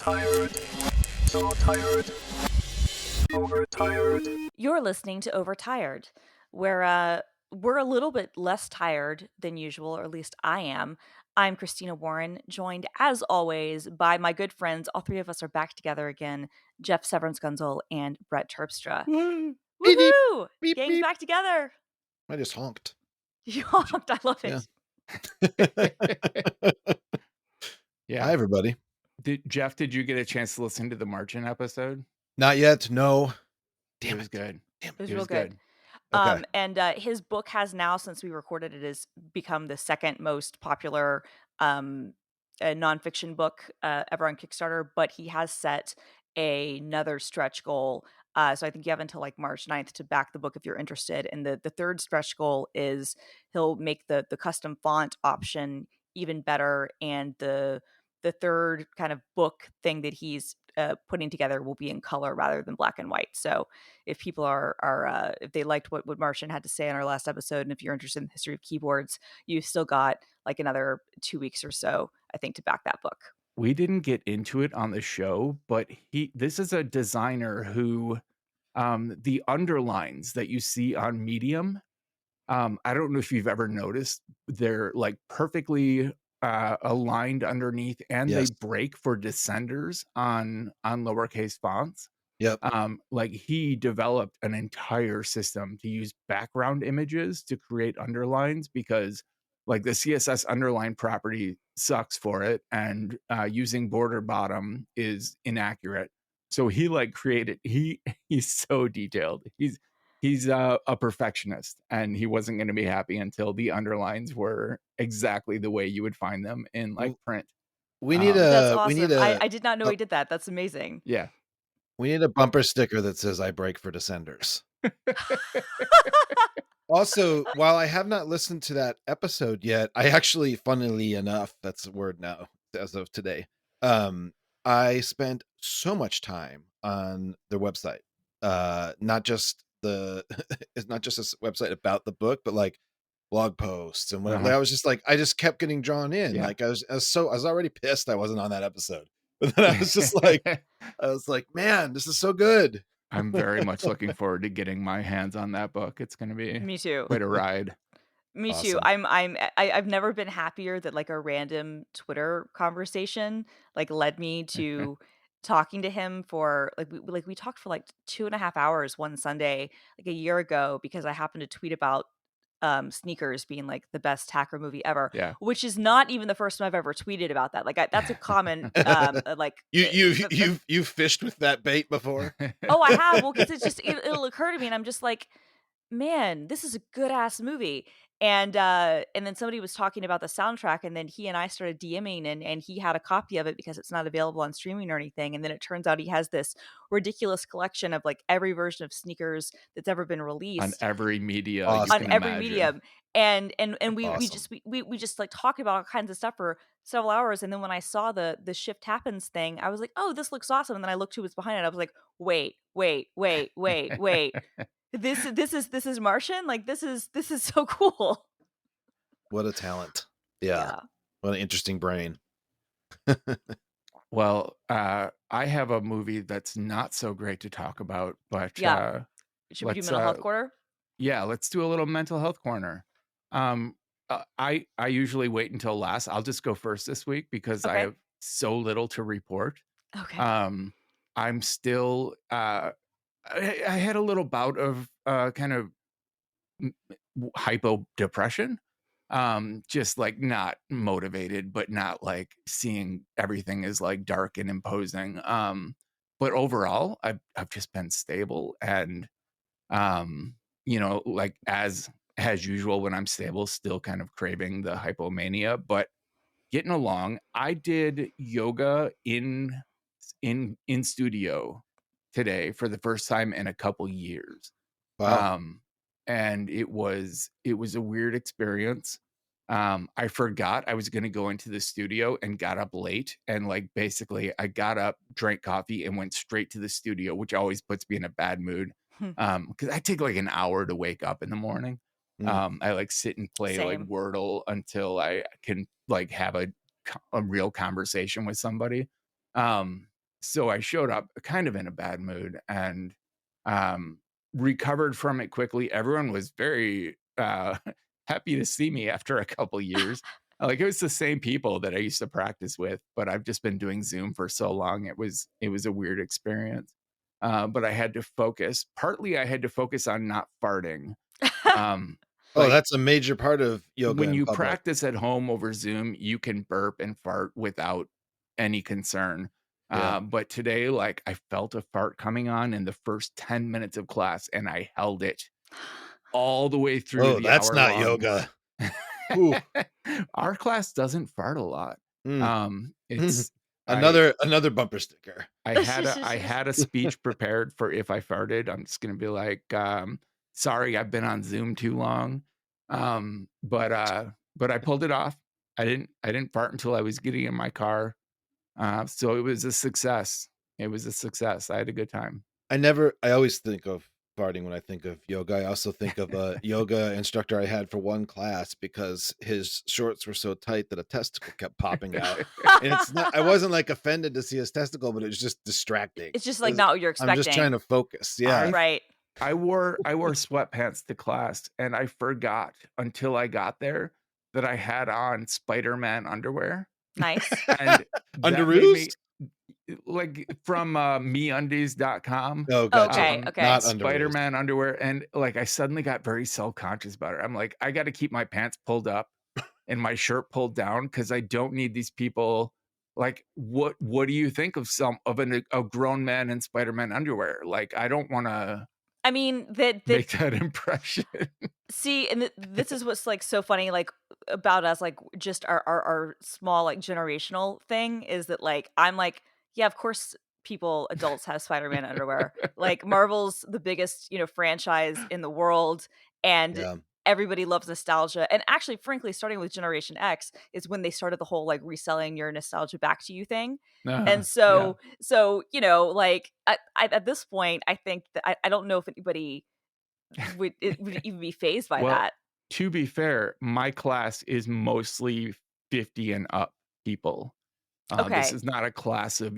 Overtired. So tired. Overtired. You're listening to Overtired, where we're a little bit less tired than usual, or at least I am. I'm Christina Warren, joined as always by my good friends. All three of us are back together again: Jeff Severance Gunzel and Brett Terpstra. Woo! Beep, beep, Woohoo! beep, Gang's beep. back together. I just honked. You honked. I love Yeah. it. Yeah. Hi, everybody. Jeff, did you get a chance to listen to the Martian episode? Not yet. No. It was good. Damn It was It real was good. good. Okay. And his book has now, since we recorded it, has become the second most popular nonfiction book ever on Kickstarter. But he has set another stretch goal. So I think you have until like March 9th to back the book if you're interested. And the third stretch goal is he'll make the custom font option even better. And the third kind of book thing that he's putting together will be in color rather than black and white. So if people are if they liked what Martian had to say on our last episode, and if you're interested in the history of keyboards, you've still got like another 2 weeks or so, I think, to back that book. We didn't get into it on the show, but this is a designer who the underlines that you see on Medium, I don't know if you've ever noticed, they're like perfectly aligned underneath, and Yes. they break for descenders on lowercase fonts. Yep. Like he developed an entire system to use background images to create underlines, because like the CSS underline property sucks for it, and using border bottom is inaccurate. So he like created, he's so detailed. He's a perfectionist, and he wasn't going to be happy until the underlines were exactly the way you would find them in like print. We need That's a. awesome. We need a. I did not know he did that. That's amazing. Yeah. We need a bumper sticker that says "I break for Descenders." Also, while I have not listened to that episode yet, I actually, funnily enough, that's the word now as of today. I spent so much time on their website. Not just it's not just a website about the book, but like blog posts and whatever. Uh-huh. Like, I was just like, I just kept getting drawn in. Yeah. Like I was already pissed I wasn't on that episode. But then I was just like, man, this is so good. I'm very much looking forward to getting my hands on that book. It's going to be Me too. quite a ride. Me too. Awesome. I've never been happier that like a random Twitter conversation like led me to talking to him for we talked for like 2.5 hours one Sunday like a year ago, because I happened to tweet about Sneakers being like the best hacker movie ever, Yeah. which is not even the first time I've ever tweeted about that. Like that's a common like You've fished with that bait before? oh, I have. Well, because it'll occur to me, and I'm just like, man, this is a good ass movie. And then somebody was talking about the soundtrack, and then he and I started DMing, and he had a copy of it because it's not available on streaming or anything. And then it turns out he has this ridiculous collection of like every version of Sneakers that's ever been released On every media Awesome. you on can every imagine. medium. And we Awesome. we just like talked about all kinds of stuff for several hours. And then when I saw the shift happens thing, I was like, oh, this looks awesome. And then I looked who was behind it. I was like, wait. This is Martian? Like this is so cool. What a talent. Yeah. What an interesting brain. Well, I have a movie that's not so great to talk about, but Yeah. Should we do let's mental health corner? yeah, let's do a little mental health corner. I usually wait until last. I'll just go first this week because I Okay. have so little to report. Okay. I'm still I had a little bout of kind of hypo depression. Just like not motivated, but not like seeing everything as like dark and imposing. But overall, I've just been stable, and you know, like as usual when I'm stable, still kind of craving the hypomania, but getting along. I did yoga in studio today for the first time in a couple years. Wow. And it was a weird experience. I forgot I was going to go into the studio and got up late, and like basically I got up, drank coffee, and went straight to the studio, which always puts me in a bad mood. Because I take like an hour to wake up in the morning. I like sit and play like Same. Wordle until I can like have a real conversation with somebody. So I showed up kind of in a bad mood and um, recovered from it quickly. Everyone was very happy to see me after a couple years. Like, it was the same people that I used to practice with, but I've just been doing Zoom for so long. It was a weird experience. But I had to focus. Partly, I had to focus on not farting. Um, Oh, like that's a major part of yoga when in you public. practice at home over Zoom, you can burp and fart without any concern. Yeah. But today, like, I felt a fart coming on in the first 10 minutes of class, and I held it all the way through Oh, the that's hour not long. yoga. Ooh. Our class doesn't fart a lot. Mm. It's Another bumper sticker. I had a speech prepared for if I farted. I'm just gonna be like, sorry, I've been on Zoom too long. But I pulled it off. I didn't fart until I was getting in my car. So it was a success. It was a success. I had a good time. I always think of farting when I think of yoga. I also think of a yoga instructor I had for one class because his shorts were so tight that a testicle kept popping out. And it's not, I wasn't like offended to see his testicle, but it was just distracting. It's just like not what you're I'm just trying expecting. to focus. Yeah. Right. I wore sweatpants to class, and I forgot until I got there that I had on Spider-Man underwear. Nice. And that made me Underoos? like from MeUndies.com. Oh, gotcha. Okay. Okay. Not underoos. Spider-Man underwear, and like I suddenly got very self-conscious about it. I'm like, I got to keep my pants pulled up and my shirt pulled down because I don't need these people. Like, what do you think of a grown man in Spider-Man underwear? Like, I don't want to I mean, that make that impression. see, and this is what's like so funny, like about us, like just our small like generational thing is that like I'm like, yeah, of course adults have Spider-Man underwear. Like Marvel's the biggest, franchise in the world, and Yeah. everybody loves nostalgia. And actually, frankly, starting with Generation X is when they started the whole like reselling your nostalgia back to you thing. And Yeah. so like at this point, I think that I don't know if anybody would even be phased by Well, that. to be fair, my class is mostly 50 and up people. This Okay. is not a class of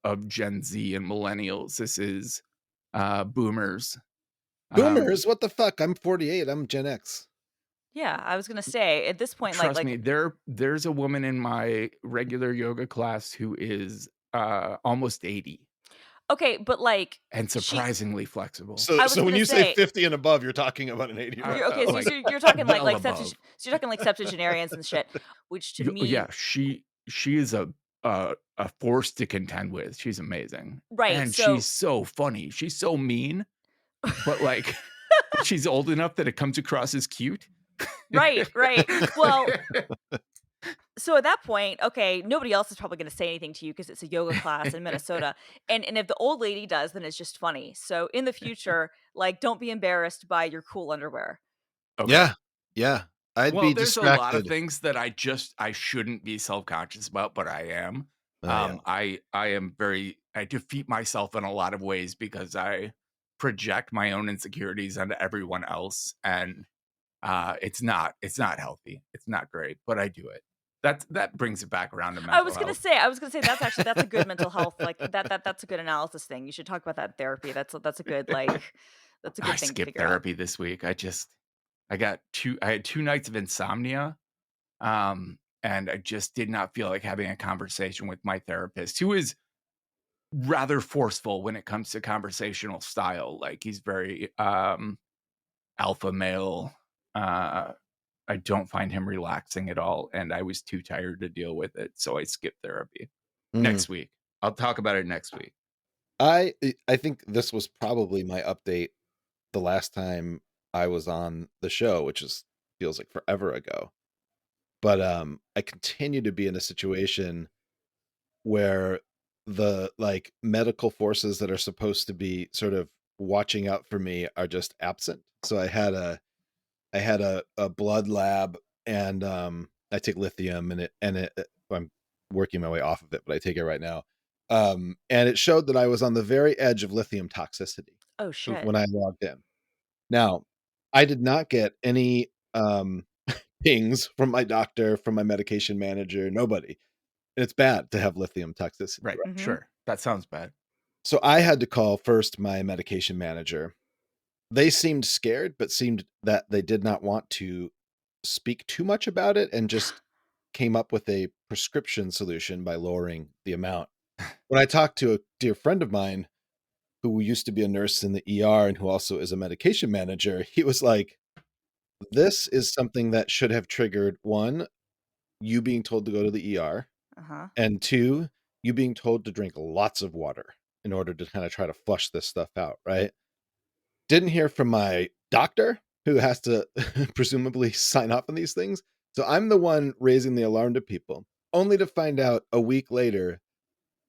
of Gen Z and millennials. This is boomers. Boomers? What the fuck? I'm 48. I'm Gen X. Yeah, I was gonna say at this point, Trust me, there's a woman in my regular yoga class who is almost 80 okay, but like and she, surprisingly flexible. So I was when gonna you say say, 50 and above, you're talking about an 80-year-old. okay, so like you're talking like well septuag- above. so you're talking like septuagenarians and shit, which to me, Yeah, she is a force to contend with. She's amazing. right? And So she's so funny. She's so mean, but like she's old enough that it comes across as cute. right. Well, so at that point, okay, nobody else is probably going to say anything to you because it's a yoga class in Minnesota. And if the old lady does, then it's just funny. So in the future, like don't be embarrassed by your cool underwear. Okay. Yeah. Yeah. I'd Well, be there's a lot of distracted. things that I shouldn't be self-conscious about, but I am. Oh, yeah. I defeat myself in a lot of ways because I project my own insecurities onto everyone else, and it's not healthy. It's not great, but I do it. That brings it back around to mental health. I was gonna say that's a good mental health, like that's a good analysis thing. You should talk about that in therapy. That's a good that's a I good thing to skipped figure out. therapy this week. I had 2 nights of insomnia. And I just did not feel like having a conversation with my therapist, who is rather forceful when it comes to conversational style. Like he's very alpha male. I don't find him relaxing at all, and I was too tired to deal with it, so I skipped therapy. Next week. I'll talk about it next week. I think this was probably my update the last time I was on the show, which feels like forever ago. But I continue to be in a situation where the like medical forces that are supposed to be sort of watching out for me are just absent. So I had a blood lab, and I take lithium, and I'm working my way off of it, but I take it right now. And it showed that I was on the very edge of lithium toxicity Oh shit. when I logged in. Now, I did not get any pings from my doctor, from my medication manager, nobody. And it's bad to have lithium toxicity. Right. Mhm. Sure. That sounds bad. So I had to call first my medication manager. They seemed scared, but seemed that they did not want to speak too much about it and just came up with a prescription solution by lowering the amount. When I talked to a dear friend of mine who used to be a nurse in the ER and who also is a medication manager, he was like, this is something that should have triggered one, you being told to go to the ER, Uh-huh. and two, you being told to drink lots of water in order to kind of try to flush this stuff out, right? Didn't hear from my doctor, who has to presumably sign off on these things. So I'm the one raising the alarm to people, only to find out a week later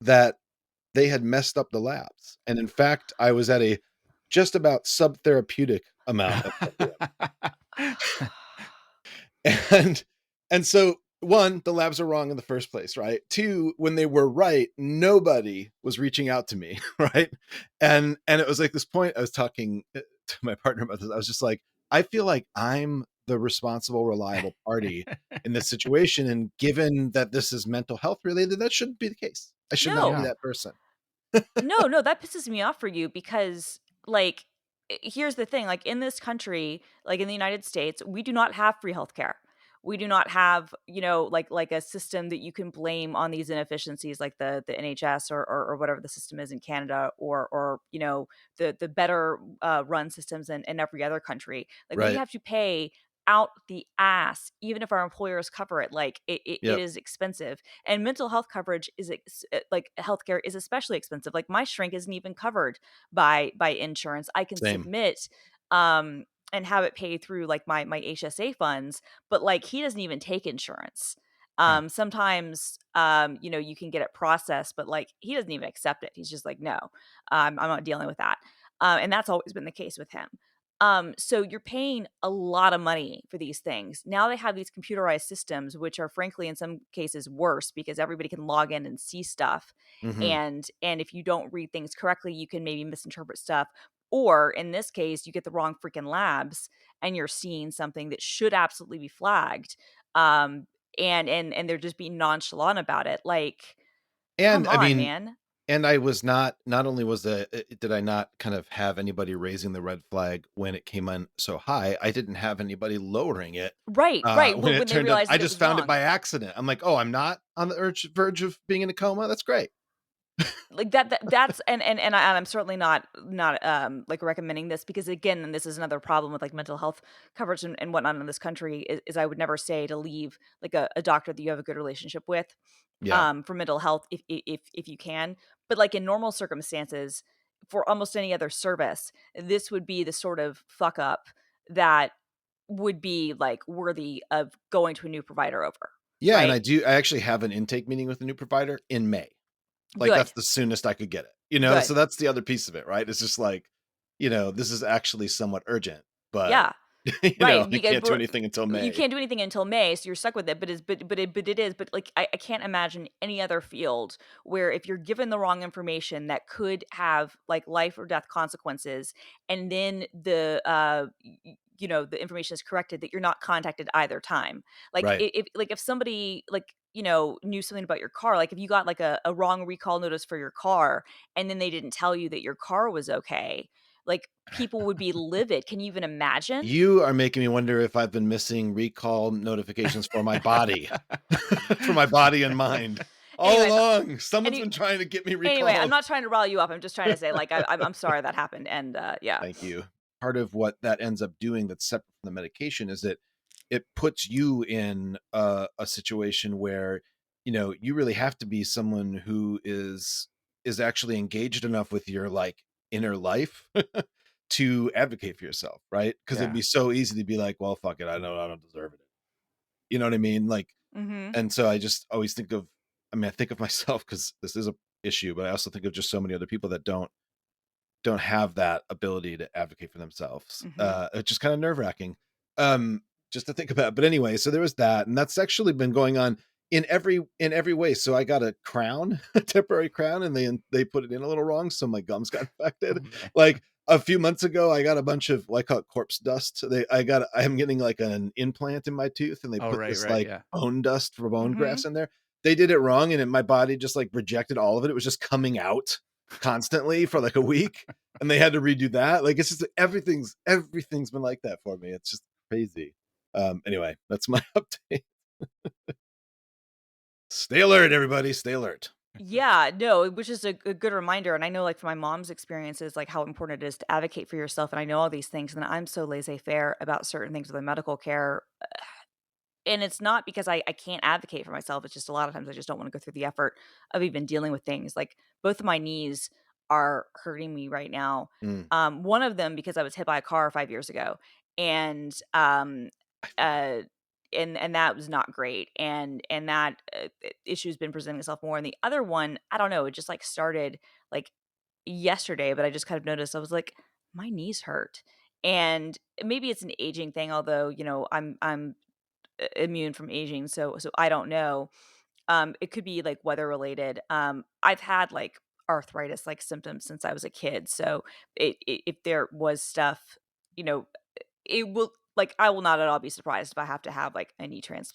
that they had messed up the labs. And in fact, I was at a just about subtherapeutic amount of lithium. And so one, the labs are wrong in the first place, right? Two, when they were right, nobody was reaching out to me, right? And it was like this point I was talking to my partner about this. I was just like, I feel like I'm the responsible, reliable party in this situation. And given that this is mental health related, that shouldn't be the case. I should not be No. Yeah. that person. No, that pisses me off for you because, like, here's the thing, like, in this country, like, in the United States, we do not have free healthcare. We do not have, like a system that you can blame on these inefficiencies like the NHS or whatever the system is in Canada or, the better, run systems in every other country. Like, we Right. have to pay out the ass even if our employers cover it. Like, it Yep. is expensive. And mental health coverage like healthcare is especially expensive. Like my shrink isn't even covered by insurance. I can Same. submit and have it paid through like my HSA funds, but like he doesn't even take insurance. Huh. Sometimes you can get it processed, but like he doesn't even accept it. He's just like, no, I'm not dealing with that. And that's always been the case with him. So you're paying a lot of money for these things. Now they have these computerized systems, which are frankly in some cases worse because everybody can log in and see stuff. Mhm. And if you don't read things correctly, you can maybe misinterpret stuff. Or in this case, you get the wrong freaking labs and you're seeing something that should absolutely be flagged. And they're just being nonchalant about it. Like, And come I on, mean, man. and I was not only was did I not kind of have anybody raising the red flag when it came on so high, I didn't have anybody lowering it Right. when it When they turned up. realized I that it just was found it wrong. by accident. I'm like, oh, I'm not on the verge of being in a coma. That's great. Like that's I'm certainly not like recommending this because again, and this is another problem with like mental health coverage and whatnot in this country is I would never say to leave like a doctor that you have a good relationship with Yeah, for mental health if you can. But like in normal circumstances, for almost any other service, this would be the sort of fuck up that would be like worthy of going to a new provider over, yeah, and right? I actually have an intake meeting with a new provider in May. Like that's Good, the soonest I could get it. So good. that's the other piece of it, right? It's just like, this is actually somewhat urgent, but Yeah. Right, I because can't do anything until you May. can't do anything until May, so you're stuck with it. But it is. But like, I can't imagine any other field where if you're given the wrong information that could have like life or death consequences, and then the information is corrected, that you're not contacted either time. Like Right. if somebody like knew something about your car, like if you got like a wrong recall notice for your car, and then they didn't tell you that your car was okay, like people would be livid. Can you even imagine? You are making me wonder if I've been missing recall notifications for my body, for my body and mind. All Anyways, along, someone's any been trying to get me anyway, I'm recalled. not trying to rile you up. I'm just trying to say, like, I'm sorry that happened, and yeah, Thank you. Part of what that ends up doing that's separate from the medication is that it puts you in a situation where, you really have to be someone who is actually engaged enough with your like inner life to advocate for yourself, right? Because it'd Yeah. be so easy to be like, well, fuck it, I don't deserve it. You know what I mean? Like, mm-hmm. and so I just always think of, I think of myself because this is a issue, but I also think of just so many other people that don't have that ability to advocate for themselves. Mm-hmm. It's just kind of nerve wracking, just to think about. But anyway, so there was that, and that's actually been going on in every way. So I got a crown, a temporary crown, and they put it in a little wrong, so my gums got infected. Oh, man. Like a few months ago, I got a bunch of what I call it corpse dust. I'm getting like an implant in my tooth, and they Oh, put right, this right, like yeah. bone dust for bone Mm-hmm. grafts in there. they did it wrong, and my body just like rejected all of it. It was just coming out constantly for like a week, and they had to redo that. Like, it's just everything's been like that for me. It's just crazy. Anyway, that's my update. Stay alert, everybody. Stay alert. Yeah, no, which is a good reminder, and I know, like, from my mom's experiences, like, how important it is to advocate for yourself, and I know all these things, and I'm so laissez-faire about certain things with the medical care, and it's not because I can't advocate for myself, it's just a lot of times I just don't wanna go through the effort of even dealing with things, like, both of my knees are hurting me right now, Mm, one of them because I was hit by a car 5 years ago, and, I forgot. uh, and that was not great, and that, issue's been presenting itself more, and the other one, I don't know, it just, like, started, like, yesterday, but I just kind of noticed, I was like, "My knees hurt," and maybe it's an aging thing, although, I'm immune from aging, so I don't know. It could be, like, weather related. I've had, like, arthritis, like, symptoms since I was a kid, so if there was stuff, you know, it will like, I will not at all be surprised if I have to have, like, a knee transplants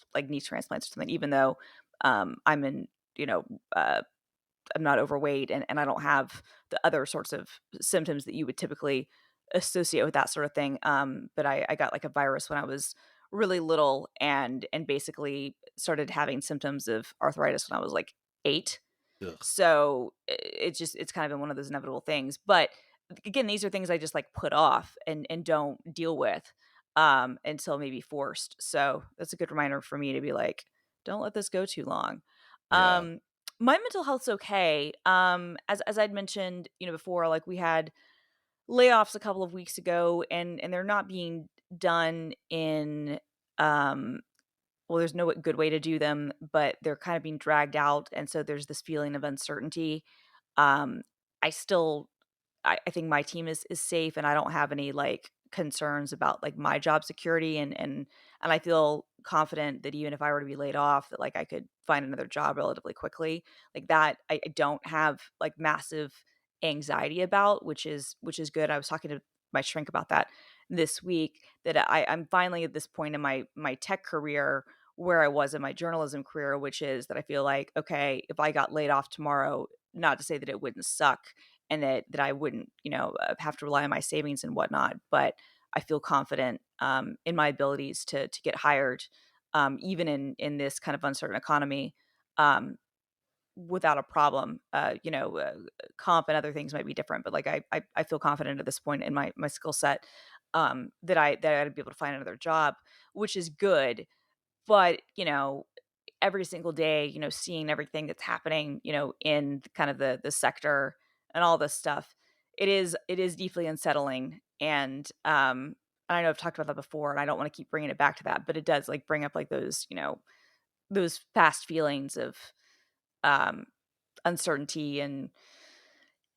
or something, even though, I'm in, you know, uh I'm not overweight and I don't have the other sorts of symptoms that you would typically associate with that sort of thing. But I got like a virus when I was really little and basically started having symptoms of arthritis when I was like 8. Ugh. So it's kind of been one of those inevitable things. But again, these are things I just like put off and don't deal with until maybe forced. So that's a good reminder for me to be like, don't let this go too long. Yeah. Um, my mental health's okay. As I'd mentioned, before, like we had layoffs a couple of weeks ago, and they're not being done in um well, there's no good way to do them, but they're kind of being dragged out, and so there's this feeling of uncertainty. Um, I still I think my team is safe, and I don't have any, like, concerns about, like, my job security, and I feel confident that even if I were to be laid off, that, like, I could find another job relatively quickly. Like, that I don't have, like, massive anxiety about, which is good. I was talking to my shrink about that this week, that I'm finally at this point in my tech career where I was in my journalism career, which is that I feel like, okay, if I got laid off tomorrow, not to say that it wouldn't suck and that I wouldn't, have to rely on my savings and whatnot, but I feel confident in my abilities to get hired, even in this kind of uncertain economy, um, without a problem. Comp and other things might be different, but like I feel confident at this point in my skill set, that I'd be able to find another job, which is good. But every single day, seeing everything that's happening, in kind of the sector and all this stuff, it is deeply unsettling. And I know I've talked about that before, and I don't want to keep bringing it back to that, but it does like bring up like those, those past feelings of um, uncertainty and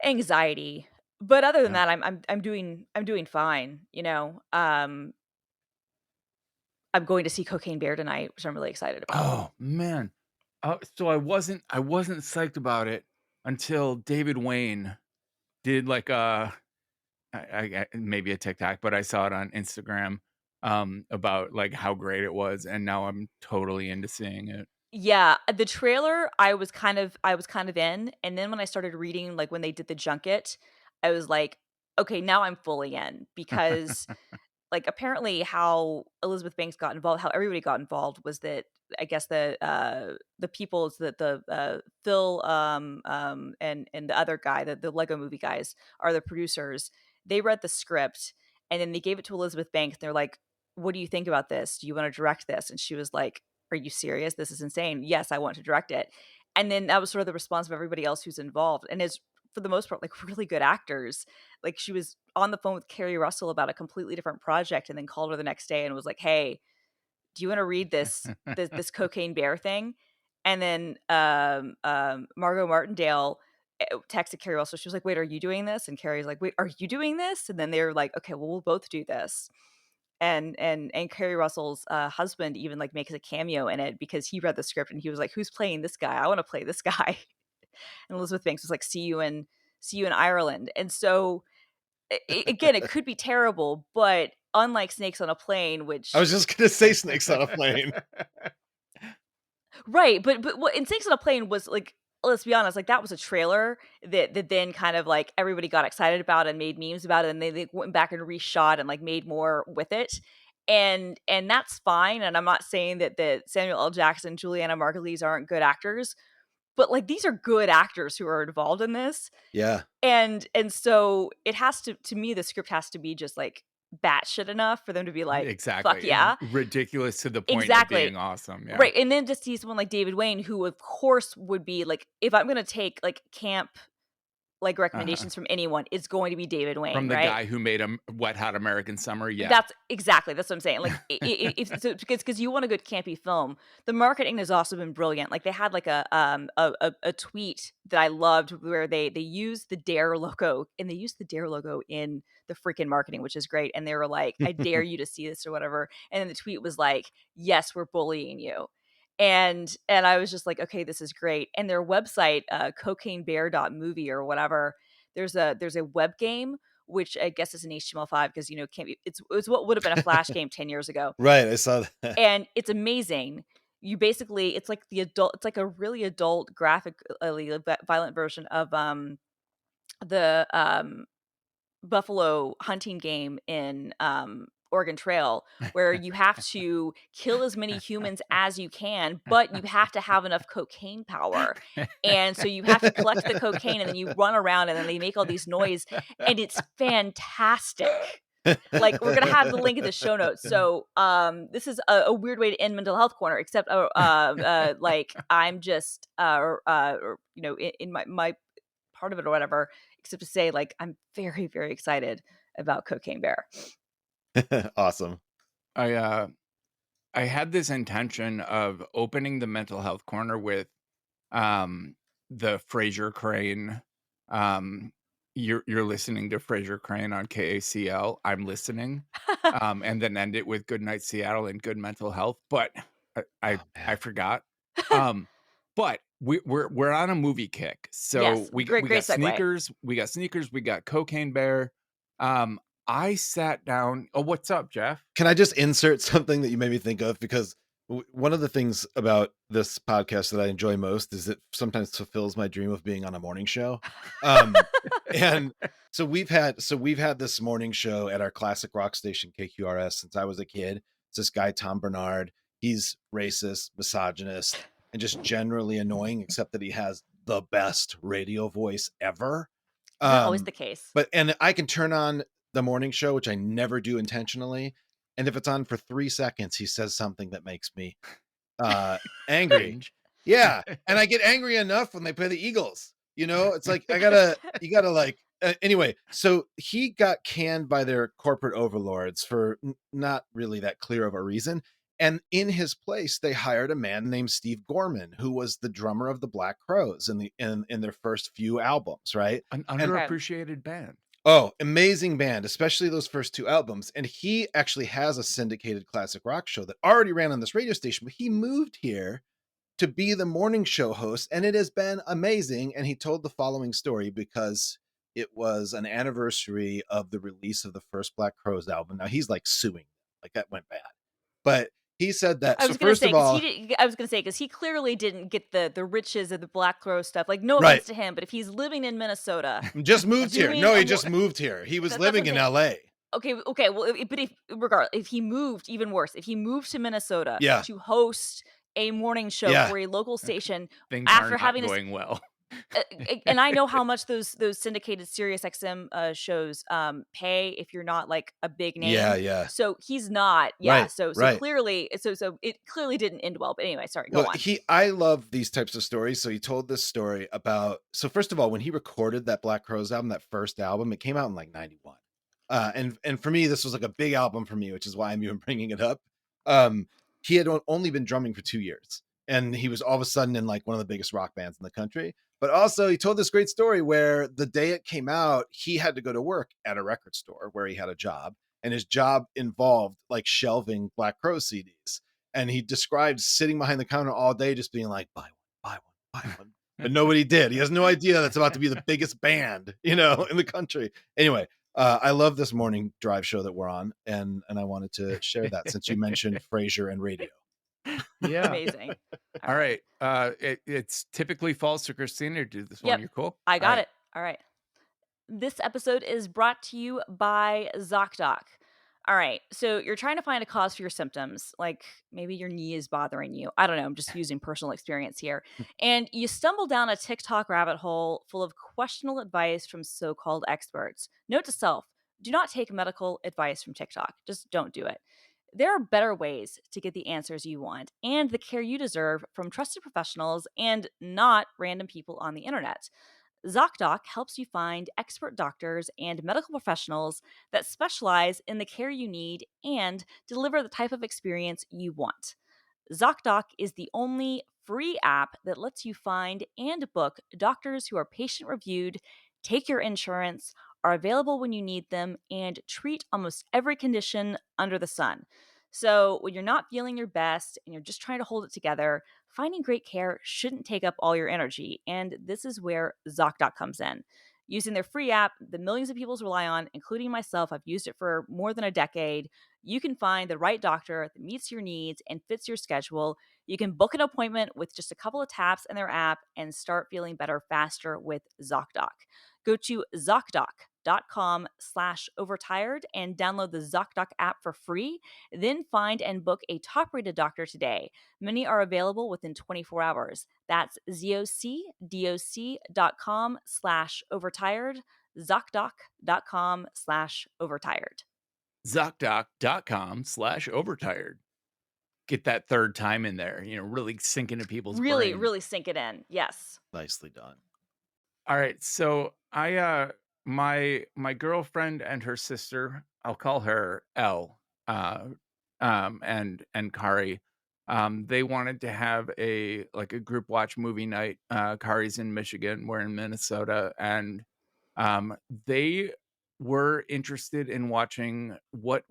anxiety. But other than Yeah. that, I'm doing fine. I'm going to see Cocaine Bear tonight, which I'm really excited about. Oh man. So I wasn't psyched about it until David Wayne did like maybe a TikTok, but I saw it on Instagram about like how great it was, and now I'm totally into seeing it. Yeah, the trailer, I was kind of in, and then when I started reading, like, when they did the junket, I was like, "Okay, now I'm fully in," because, like, apparently how Elizabeth Banks got involved, how everybody got involved was that I guess the peoples that Phil, and the other guy, the Lego Movie guys are the producers. They read the script, and then they gave it to Elizabeth Banks, they're like, "What do you think about this? Do you wanna direct this?" And she was like, "Are you serious? This is insane. Yes, I want to direct it." And then that was sort of the response of everybody else who's involved, and is, for the most part, like, really good actors. Like, she was on the phone with Carrie Russell about a completely different project and then called her the next day and was like, "Hey, do you wanna read this Cocaine Bear thing?" And then, Margot Martindale, texted Carrie Russell. She was like, "Wait, are you doing this?" And Carrie's like, "Wait, are you doing this?" And then they were like, "Okay, well, we'll both do this." And Carrie Russell's, husband even, like, makes a cameo in it because he read the script and he was like, "Who's playing this guy? I wanna play this guy." And Elizabeth Banks was like, "See you in Ireland." And so, again, it could be terrible, but unlike Snakes on a Plane, I which was just gonna say Snakes on a Plane. Right, but what In Snakes on a Plane was, like, let's be honest, like, that was a trailer that then kind of, like, everybody got excited about and made memes about it, and they went back and reshot and, like, made more with it, and that's fine, and I'm not saying that Samuel L. Jackson, Juliana Margulies aren't good actors, but, like, these are good actors who are involved in this, Yeah. and so it has to me, the script has to be just, like, batshit enough for them to be like, "Fuck Exactly. yeah." Ridiculous to the point of Exactly. being awesome. Yeah. Right, and then to see someone like David Wayne, who of course would be like, if I'm gonna take like camp like Uh-huh. recommendations from anyone, it's going to be David Wayne, From the right? guy who made a Wet Hot American Summer. Yeah. That's what I'm saying. Like, if so, because you want a good campy film, the marketing has also been brilliant. Like, they had like a tweet that I loved where they used the Dare logo, and they used the Dare logo in the freaking marketing, which is great. And they were like, "I dare you to see this" or whatever. And then the tweet was like, "Yes, we're bullying you." And I was just like, "Okay, this is great." And their website, cocainebear.movie or whatever, there's a web game which I guess is an HTML5 because, can't be it's what would have been a Flash game 10 years ago, Right. I saw that. and it's amazing. You basically it's like a really adult graphically violent version of, the, buffalo hunting game in, Oregon Trail, where you have to kill as many humans as you can, but you have to have enough cocaine power, and so you have to collect the cocaine, and then you run around, and then they make all these noise, and it's fantastic. Like, we're gonna have the link in the show notes. So, this is a weird way to end Mental Health Corner, except, like, I'm just, or, in my part of it or whatever, except to say, like, I'm very, very excited about Cocaine Bear. Awesome. I I had this intention of opening the mental health corner with the Fraser Crane. Um you're listening to Fraser Crane on KACL. I'm listening. And then end it with Good Night Seattle and Good Mental Health. But I I, Oh I man. forgot. Um but we're on a movie kick. So Yes, great, we great got segue. sneakers, we got Cocaine Bear. Um I sat down. Oh, what's up, Jeff? Can I just insert something that you made me think of? Because one of the things about this podcast that I enjoy most is it sometimes fulfills my dream of being on a morning show. Um, and so we've had this morning show at our classic rock station KQRS since I was a kid. It's this guy Tom Bernard. He's racist, misogynist, and just generally annoying, except that he has the best radio voice ever. Is that always Um, the case? and I can turn on the morning show, which I never do intentionally. And if it's on for 3 seconds, he says something that makes me uh angry. Cringe. Yeah. And I get angry enough when they play the Eagles. It's like you gotta like anyway, so he got canned by their corporate overlords for not really that clear of a reason. And in his place, they hired a man named Steve Gorman, who was the drummer of the Black Crowes in their first few albums, right? An And Okay. underappreciated band. oh, amazing band, especially those first two albums. And he actually has a syndicated classic rock show that already ran on this radio station, but he moved here to be the morning show host, and it has been amazing. And he told the following story because it was an anniversary of the release of the first Black Crowes album. Now he's like suing, like that went bad. But he said that. I So was gonna first say of because all, he clearly didn't get the riches of the Black Crow stuff. Like, no right, offense to him, but if he's living in Minnesota just moved here. doing No, a he more, just moved here. He was that's what living I'm in saying. LA. Okay, well, but if regardless, if he moved, even worse, if he moved to Minnesota Yeah. to host a morning show Yeah. for a local station Things are after not having going well. and I know how much those syndicated Sirius XM shows pay if you're not like a big Yeah. name. Yeah. So he's not, yeah. Right. So Right. clearly, so it clearly didn't end well. But anyway, sorry, go Well, on. I love these types of stories. So he told this story about, so first of all, when he recorded that Black Crowes album, that first album, it came out in like 91. And for me, this was like a big album for me, which is why I'm even bringing it up. He had only been drumming for 2 years, and he was all of a sudden in like one of the biggest rock bands in the country. But also he told this great story where the day it came out, he had to go to work at a record store where he had a job, and his job involved like shelving Black Crow CDs. And he described sitting behind the counter all day, just being like, buy one, buy one, buy one. But nobody did. He has no idea that's about to be the biggest band, in the country. Anyway, I love this morning drive show that we're on, and I wanted to share that since you mentioned Frasier and radio. Yeah. Amazing. All right. It's typically false to Christina. Do this one. Yep. You're cool. I All got right. it. All right. This episode is brought to you by ZocDoc. All right, so you're trying to find a cause for your symptoms, like maybe your knee is bothering you. I don't know, I'm just using personal experience here. And you stumble down a TikTok rabbit hole full of questionable advice from so called experts. Note to self, do not take medical advice from TikTok. Just don't do it. There are better ways to get the answers you want and the care you deserve from trusted professionals and not random people on the internet. ZocDoc helps you find expert doctors and medical professionals that specialize in the care you need and deliver the type of experience you want. ZocDoc is the only free app that lets you find and book doctors who are patient reviewed, take your insurance, are available when you need them, and treat almost every condition under the sun. So, when you're not feeling your best and you're just trying to hold it together, finding great care shouldn't take up all your energy. And this is where ZocDoc comes in. Using their free app, the millions of people rely on, including myself, I've used it for more than a decade. You can find the right doctor that meets your needs and fits your schedule. You can book an appointment with just a couple of taps in their app and start feeling better faster with ZocDoc. Go to ZocDoc.com/overtired and download the ZocDoc app for free. Then find and book a top rated doctor today. Many are available within 24 hours. That's ZocDoc.com/overtired, ZocDoc.com/overtired. ZocDoc.com/overtired. Get that third time in there, really sink into people's Really, brains. really sink it in. Yes. Nicely done. All right. So my girlfriend and her sister, I'll call her L, and Kari, they wanted to have a group watch movie night. Kari's in Michigan, we're in Minnesota, and they were interested in watching what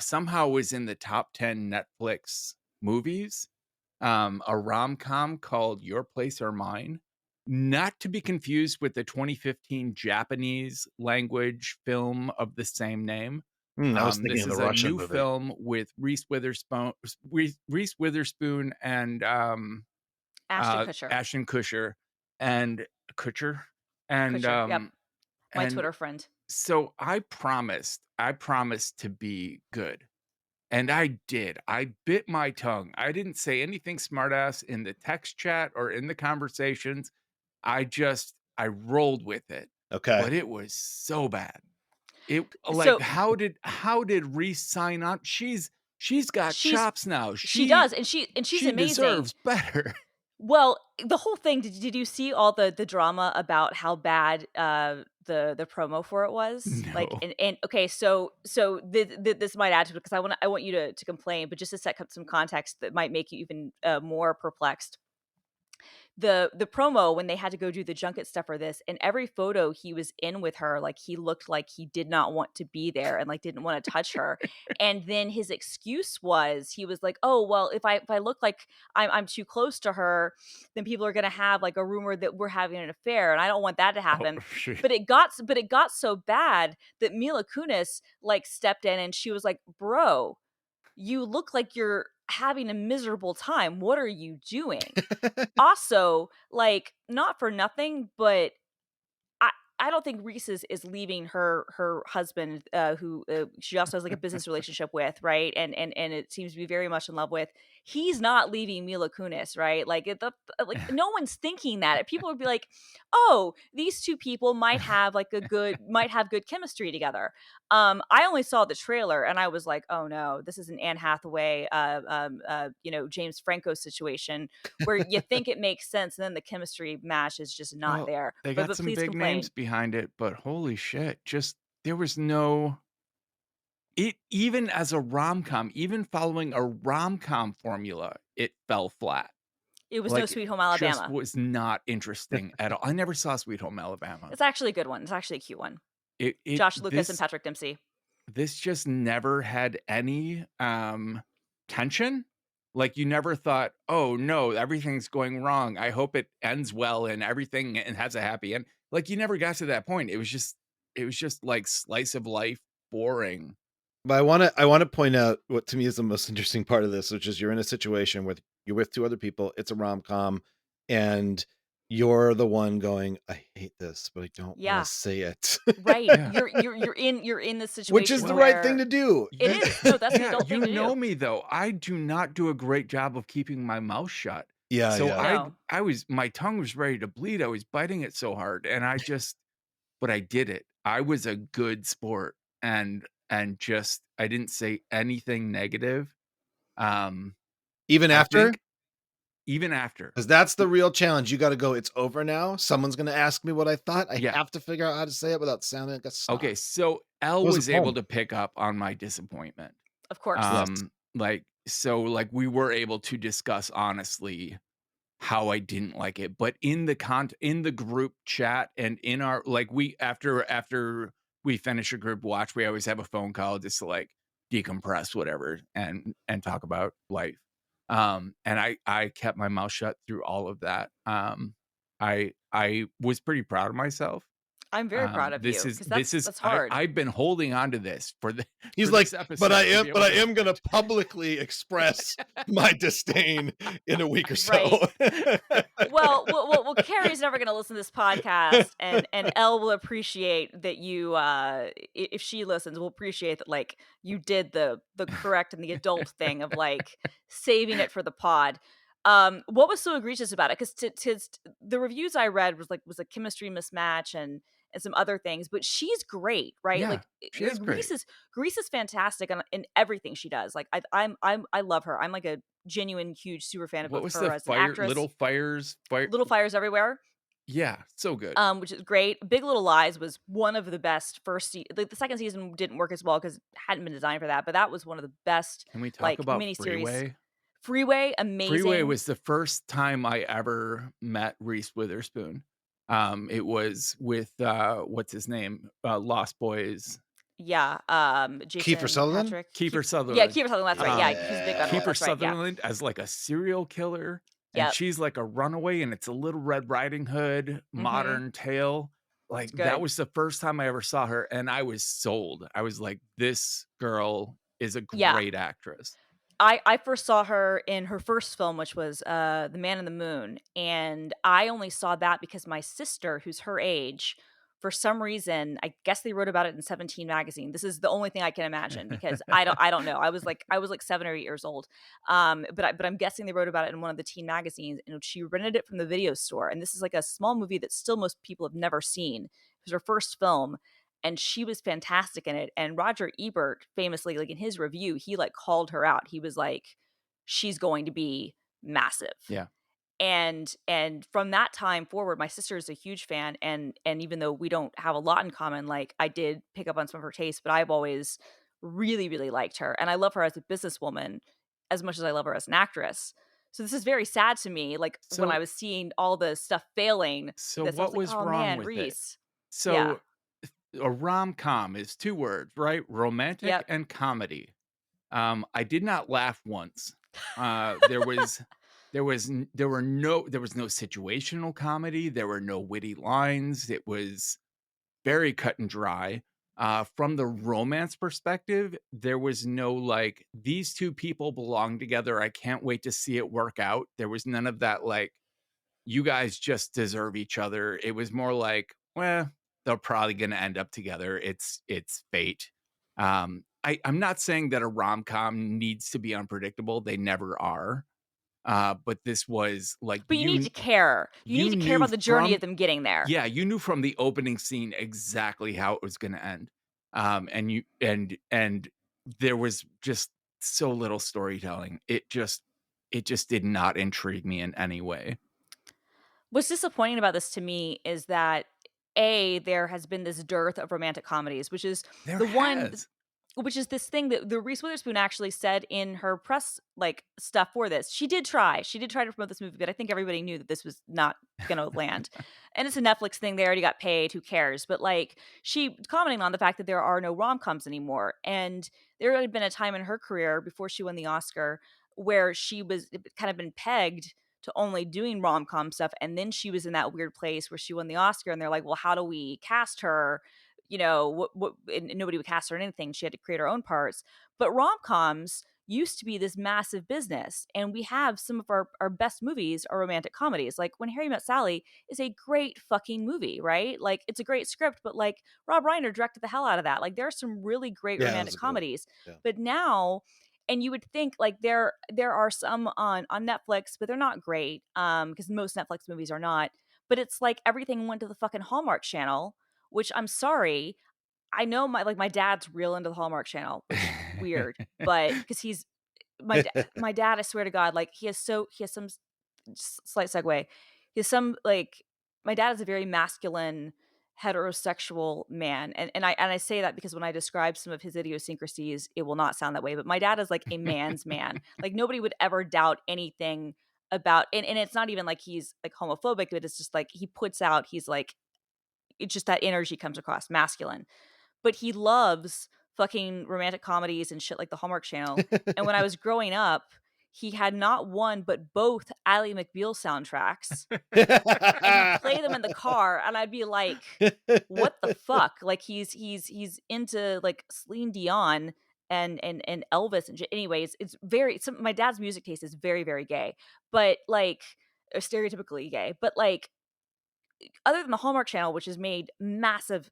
somehow was in the top 10 Netflix movies, a rom-com called Your Place or Mine, not to be confused with the 2015 Japanese language film of the same name. I was thinking This of the is a Russian new movie. film with Reese Witherspoon and Ashton Kutcher. and Kutcher and Kutcher. Yep. My and Twitter friend. so I promised to be good. And I did. I bit my tongue. I didn't say anything smartass in the text chat or in the conversations. I rolled with it. Okay. But it was so bad. It So how did Reese sign on? She's got she's chops now. she does, and she's She amazing. deserves better. Well, the whole thing, did you see all the drama about how bad the promo for it was? Like, No. and okay, so this might add to it because I want you to complain, but just to set up some context that might make you even more perplexed. The promo when they had to go do the junket stuff for this, and every photo he was in with her, like he looked like he did not want to be there and like didn't want to touch her. And then his excuse was he was like, "Oh well, if I look like I'm too close to her, then people are gonna have like a rumor that we're having an affair, and I don't want that to happen." Shit. But it got so bad that Mila Kunis like stepped in and she was like, "Bro, you look like you're having a miserable time. What are you doing?" Also, like, not for nothing, but I don't think Reese is leaving her husband, who she also has like a business relationship with, right? And it seems to be very much in love with. He's not leaving Mila Kunis, right? Like like no one's thinking that. People would be like, "Oh, these two people might have good chemistry together." I only saw the trailer and I was like, "Oh no, this is an Anne Hathaway, James Franco situation where you think it makes sense and then the chemistry match is just not Well, there." they But got some please big complain. names behind it, but holy shit, just there was no it even as a rom-com, even following a rom-com formula, it fell flat. It was no Like, it Sweet Home just Alabama. was not interesting at all. I never saw Sweet Home Alabama. It's actually a good one. It's actually a cute one. It Josh Lucas and this Patrick Dempsey. this just never had any tension. Like, you never thought, oh no, everything's going wrong, I hope it ends well and everything and has a happy end. Like, you never got to that point. It was just like slice of life boring. But I want to point out what to me is the most interesting part of this, which is you're in a situation with You're with two other people. It's a rom-com, and you're the one going, "I hate this, but I don't want to Yeah. say it." Right. Yeah. You're in the Which is situation the right thing where to do. it You is. No, that's the yeah, adult you thing to do. know me though. I do not do a great job of keeping my mouth shut. Yeah, So yeah. No. I was my tongue was ready to bleed. I was biting it so hard and but I did it. I was a good sport and just I didn't say anything negative. Um Even I after? think even after. Because that's the real challenge. You gotta go, "It's over now. Someone's gonna ask me what I thought. I Yeah. have to figure out how to say it without sounding like a Okay, snob." so Elle What was the was able poem? to pick up on my disappointment. Of course. Yes. Like we were able to discuss honestly how I didn't like it, but in the group chat and in our like we after we finish a group watch, we always have a phone call just to like decompress whatever and talk about life. And I kept my mouth shut through all of that. I was pretty proud of myself. I'm very proud of you because This is that's hard. I've been holding on to this for the He's for like, this episode to be able but I to am gonna publicly express my disdain in a week or so." Right. Well, Carrie's never going to listen to this podcast, and Elle will appreciate that you, if she listens, will appreciate that like you did the correct and the adult thing of like saving it for the pod. What was so egregious about it? Because the reviews I read was a chemistry mismatch and some other things, but she's great, right? Yeah, Like she is great. Grease is fantastic in everything she does. Like I love her. I'm like a genuine huge super fan of What both was her the as an actress. fire Little Fires Everywhere, yeah, so good. which is great. Big Little Lies was one of the best like the second season didn't work as well because it hadn't been designed for that, but that was one of the best Can we talk like about miniseries. Freeway? Freeway, Freeway amazing. was the first time I ever met Reese Witherspoon. It was with, what's his name? Lost Boys, Yeah, Kiefer Jason Sutherland? Patrick. Kiefer Yeah, Sutherland. Kiefer Sutherland. That's right. Yeah, he's a big bad Yeah. one. Kiefer That's right. Yeah. Sutherland as like a serial killer, and Yep. she's like a runaway, and it's a Little Red Riding Hood Mm-hmm. modern tale. It's Like that good. was the first time I ever saw her, and I was sold. I was like, this girl is a Yeah. great actress. I first saw her in her first film, which was The Man in the Moon, and I only saw that because my sister, who's her age, for some reason, I guess they wrote about it in 17 magazine. This is the only thing I can imagine because I don't know. I was like 7 or 8 years old. But I'm guessing they wrote about it in one of the teen magazines, and she rented it from the video store. And this is like a small movie that still most people have never seen. It was her first film, and she was fantastic in it. And Roger Ebert famously, like in his review, he like called her out. He was like, she's going to be massive. Yeah. And from that time forward, my sister is a huge fan, and even though we don't have a lot in common, like I did pick up on some of her tastes, but I've always really, really liked her. And I love her as a businesswoman as much as I love her as an actress. So this is very sad to me. Like when I So was seeing all the stuff failing, so this I was what like, was oh wrong man, with it? Reese. Yeah. So a rom-com is 2 words, right? Romantic Yep. and comedy. I did not laugh once. There was there were no there was no situational comedy, there were no witty lines. It was very cut and dry. From the romance perspective, there was no like these two people belong together. I can't wait to see it work out. There was none of that like you guys just deserve each other. It was more like, well, they're probably going to end up together. It's fate. I'm not saying that a rom-com needs to be unpredictable. They never are. But this was like But you need to care. You you need to care knew about the journey from of them getting there. yeah, you knew from the opening scene exactly how it was going to end. And you and there was just so little storytelling. It just did not intrigue me in any way. What's disappointing about this to me is that there has been this dearth of romantic comedies, which is There the one has. which is this thing that the Reese Witherspoon actually said in her press like stuff for this. She did try. She did try to promote this movie, but I think everybody knew that this was not gonna land. And it's a Netflix thing. They already got paid. Who cares? But like she commenting on the fact that there are no rom-coms anymore. And there had been a time in her career before she won the Oscar where she was kind of been pegged to only doing rom-com stuff. And then she was in that weird place where she won the Oscar and they're like, well, how do we cast her? and nobody would cast her in anything. She had to create her own parts. But rom-coms used to be this massive business, and we have some of our best movies are romantic comedies. Like When Harry Met Sally is a great fucking movie, right? Like it's a great script, but like Rob Reiner directed the hell out of that. Like there are some really great Yeah, romantic that's a good one. comedies. Yeah. But now, and you would think like there are some on Netflix, but they're not great because most Netflix movies are not. But it's like everything went to the fucking Hallmark Channel, which I'm sorry, I know my dad's real into the Hallmark Channel, which is weird, but because my dad, I swear to God, like he has some slight segue. He has some like my dad is a very masculine heterosexual man, and I say that because when I describe some of his idiosyncrasies, it will not sound that way. But my dad is like a man's man. Like nobody would ever doubt anything about, and it's not even like he's like homophobic, but it's just like he puts out. He's like it's just that energy comes across masculine, but he loves fucking romantic comedies and shit like the Hallmark Channel. And when I was growing up, he had not one but both Ally McBeal soundtracks, and he'd play them in the car, and I'd be like, "What the fuck?" Like he's into like Celine Dion and Elvis and anyways, it's very my dad's music taste is very very gay, but like stereotypically gay, but like other than the Hallmark Channel, which has made massive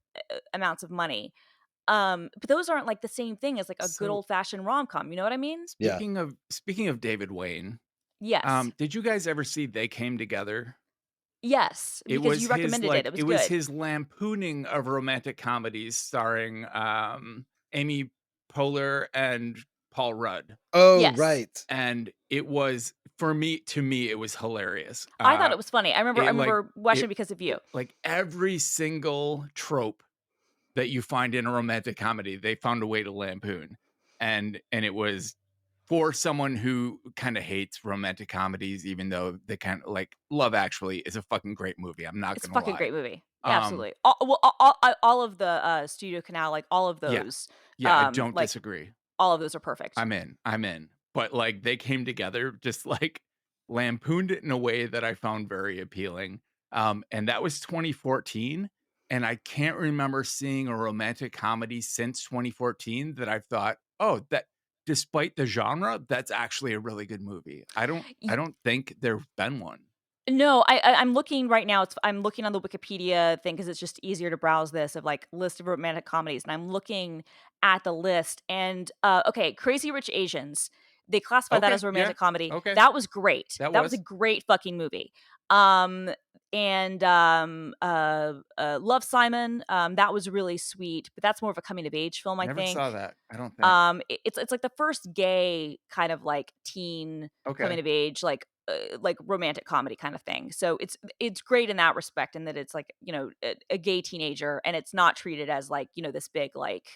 amounts of money, but those aren't like the same thing as like a good So old fashioned rom com. You know what I mean? Yeah. speaking of David Wayne, Yes, did you guys ever see They Came Together? yes, It because was you his recommended it. like It was it was good. his lampooning of romantic comedies starring Amy Poehler and Paul Rudd. Oh, Yes, right. And it was to me it was hilarious. I thought it was funny. I remember. I It like remember watching it it because of you. like every single trope that you find in a romantic comedy, they found a way to lampoon. And it was for someone who kind of hates romantic comedies, even though they kind of like Love Actually is a fucking great movie. I'm not It's a gonna fucking lie. great movie. Yeah, Um, absolutely. All of the Studio Canal, like all of yeah, those, yeah, I don't like disagree. all of those are perfect. I'm in. But like they came together, just like lampooned it in a way that I found very appealing. And that was 2014. And I can't remember seeing a romantic comedy since 2014 that I thought, oh, that despite the genre, that's actually a really good movie. I don't think there's been one. No, I'm looking right now. I'm looking on the Wikipedia thing because it's just easier to browse this of like list of romantic comedies, and I'm looking at the list. And okay, Crazy Rich Asians. They classify that Okay, as a yeah. romantic comedy. Okay. That was great. That That was a was. great fucking movie. Um, and Love Simon. That was really sweet, but that's more of a coming of age film, I Never saw think. that, I don't think. It's like the first gay kind of like teen coming Okay. of age, like romantic comedy kind of thing. So it's great in that respect, in that it's like a gay teenager, and it's not treated as like this big like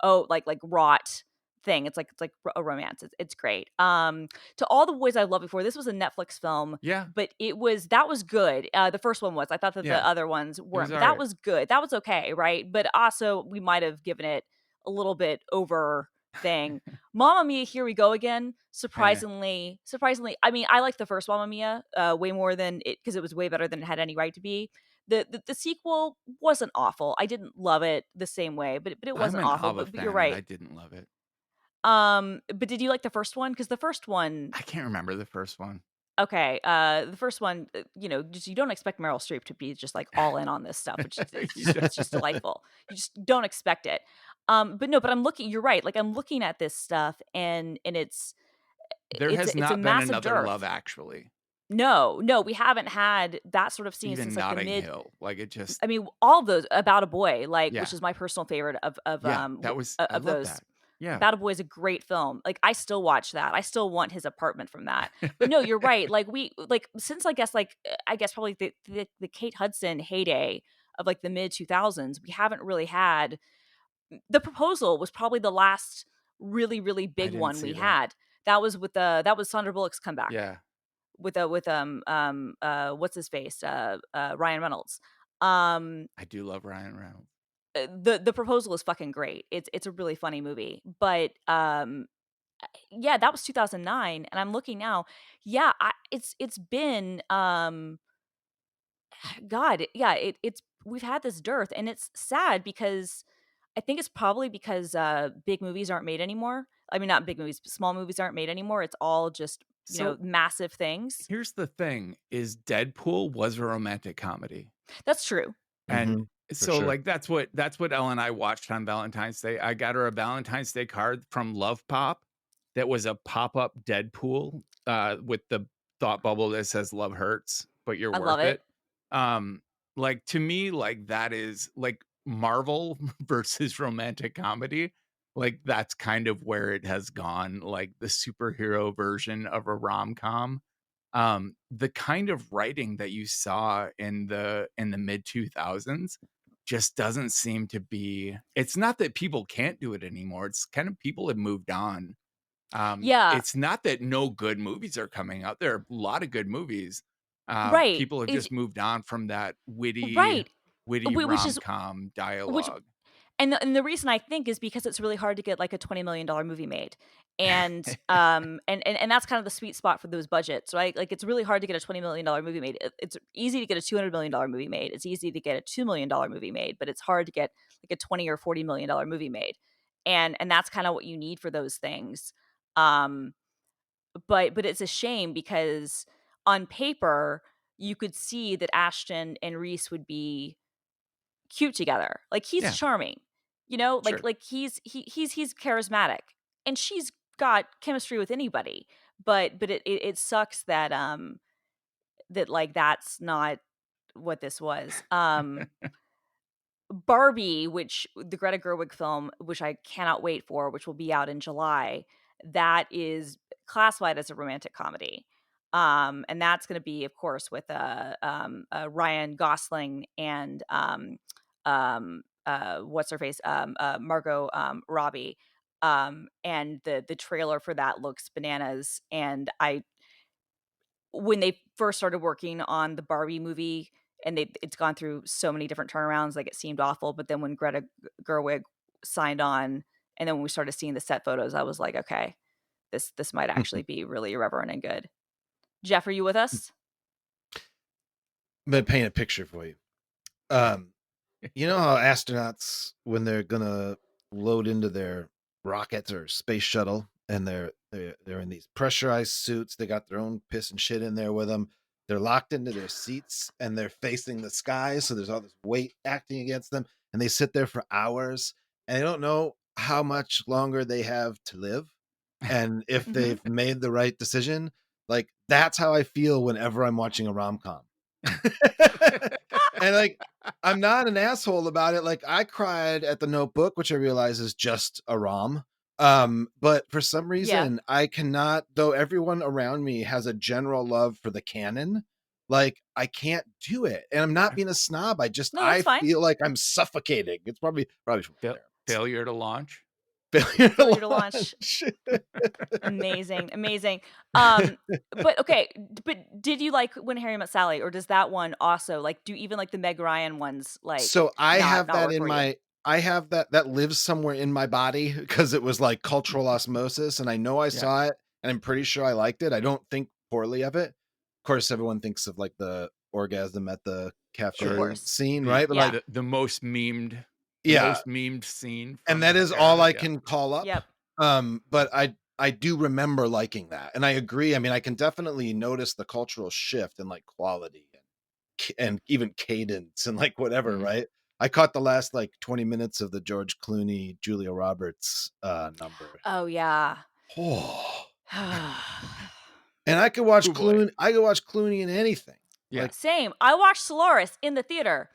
like rot thing. It's like a romance. It's great. To All the Boys I Loved Before. This was a Netflix film, Yeah, but that was good. The first one was. I thought that the yeah. other ones It was weren't, but that alright. was good. That was okay, right? But also we might have given it a little bit over thing. Mamma Mia, Here We Go Again. Eh. Surprisingly, I mean, I like the first Mamma Mia way more than it because it was way better than it had any right to be. The sequel wasn't awful. I didn't love it the same way, but it I'm wasn't an awful. ABBA But you're fan, and right. I didn't love it. But did you like the first one? Because the first one, I can't remember the first one. okay, the first one, just you don't expect Meryl Streep to be just like all in on this stuff, which is You don't. it's just delightful. You just don't expect it. But no, but I'm looking. You're right. Like I'm looking at this stuff, and There has it's a not been massive another Love dearth. Actually, No, no, we haven't had that sort of scene even since like the Notting mid. Hill. Like it just I mean, all of those About a Boy, like which yeah, is my personal favorite yeah, that was I of love those. that. Yeah. About a Boy is a great film. Like I still watch that. I still want his apartment from that. But no, you're right. Like we like since I guess probably the Kate Hudson heyday of like the mid 2000s, we haven't really had. The Proposal was probably the last really really I big didn't one see we that. had. That was Sandra Bullock's comeback Yeah, with what's his face Ryan Reynolds. Um I do love Ryan Reynolds. the Proposal is fucking great. It's a really funny movie, but yeah, that was 2009, and I'm looking now. Yeah, it's been God, yeah, it's we've had this dearth, and it's sad because I think it's probably because big movies aren't made anymore. I mean, not big movies, but small movies aren't made anymore. It's all just, So massive things. here's the thing: is Deadpool was a romantic comedy. That's true. And For so, sure. like, that's what Ellen and I watched on Valentine's Day. I got her a Valentine's Day card from Love Pop that was a pop-up Deadpool, with the thought bubble that says "Love hurts, but you're I love worth it. it." Um, like, to me, like, that is, like, Marvel versus romantic comedy. Like, that's kind of where it has gone, like, the superhero version of a rom-com. The kind of writing that you saw in the mid 2000s just doesn't seem to be. It's not that people can't do it anymore, it's kind of people have moved on. Yeah, It's not that no good movies are coming out. There are a lot of good movies. right. People have just moved on from that witty Right. Which is rom-com which dialogue. and the reason I think is because it's really hard to get, like, a $20 million movie made, and, and that's kind of the sweet spot for those budgets, right? Like, it's really hard to get a $20 million movie made. It's easy to get a $200 million movie made. It's easy to get a $2 million movie made, but it's hard to get, like, a 20 or $40 million movie made, and that's kinda what you need for those things. Um, but it's a shame because on paper, you could see that Ashton and Reese would be cute together. Like, he's Yeah, charming, sure. like he's charismatic, and she's got chemistry with anybody. But it sucks that that, like, that's not what this was. Barbie, which the Greta Gerwig film, which I cannot wait for, which will be out in July, that is classified as a romantic comedy. And that's going to be, of course, with Ryan Gosling and what's her face, Margot Robbie. And the trailer for that looks bananas. And when they first started working on the Barbie movie, and it's gone through so many different turnarounds, like, it seemed awful, but then when Greta Gerwig signed on, and then when we started seeing the set photos, I was like, "Okay, this might actually be really irreverent and good." Jeff, are you with us? I'm gonna paint a picture for you. Um, you know how astronauts, when they're gonna load into their rocket or space shuttle, and they're in these pressurized suits, they got their own piss and shit in there with them. They're locked into their seats and they're facing the sky, so there's all this weight acting against them, and they sit there for hours and they don't know how much longer they have to live and if Mhm. they've made the right decision. Like, that's how I feel whenever I'm watching a rom-com. And, like, I'm not an asshole about it. Like, I cried at The Notebook, which I realize is just a rom. But for some Yeah. reason, I cannot, though everyone around me has a general love for the canon, like, I can't do it. And I'm not being a snob. No, that's I fine. feel like I'm suffocating. It's probably from Fail- failure to launch. failure Failure to to launch. launch. Amazing, amazing. But okay, but did you like When Harry Met Sally, or does that one also, like, do even, like, the Meg Ryan ones, like, So I have not that work in for you? my I have that lives somewhere in my body because it was like cultural osmosis, and I know I Yeah. saw it, and I'm pretty sure I liked it. I don't think poorly of it. Of course, everyone thinks of like the orgasm at the Of cafe course. scene, The right? But Yeah. like, the most memed the yeah, most memed scene and from that that is all era. I Yeah. can call up. Yep. But I do remember liking that, and I agree. I mean, I can definitely notice the cultural shift in like quality and even cadence and like whatever, Mm. right? I caught the last like 20 minutes of the George Clooney, Julia Roberts number. Oh, yeah. Oh. And I could watch Oh boy. Clooney in anything. Yeah. Like, Same. I watched Solaris in the theater.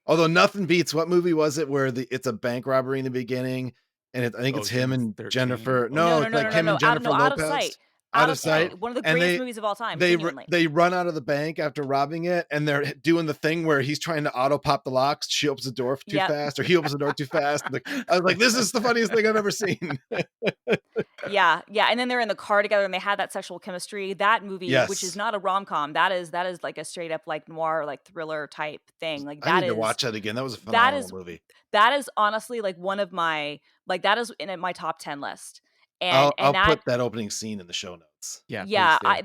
although nothing beats, what movie was it where it's a bank robbery in the beginning, and I think it's him Ocean's and 13 Jennifer. or No, No, no, it's no, like no, no, him no. and Jennifer Out of sight. Lopez, Out out of of sight, sight. One of the and greatest movies of all time, they genuinely. they run out of the bank after robbing it, and they're doing the thing where he's trying to auto pop the locks. She opens the door too Yep. fast, or he opens the door too fast. I was like, this is the funniest thing I've ever seen. Yeah, yeah, and then they're in the car together, and they had that sexual chemistry. That movie, which is Yes, not a rom-com, that is like a straight up, like, noir, like, thriller type thing. Like, I need to watch that again. That was a that phenomenal is movie. that is honestly, like, one of my, like, that is in my top 10 list. And I'll that put that opening scene in the show notes. lists. Yeah, Yeah, please do.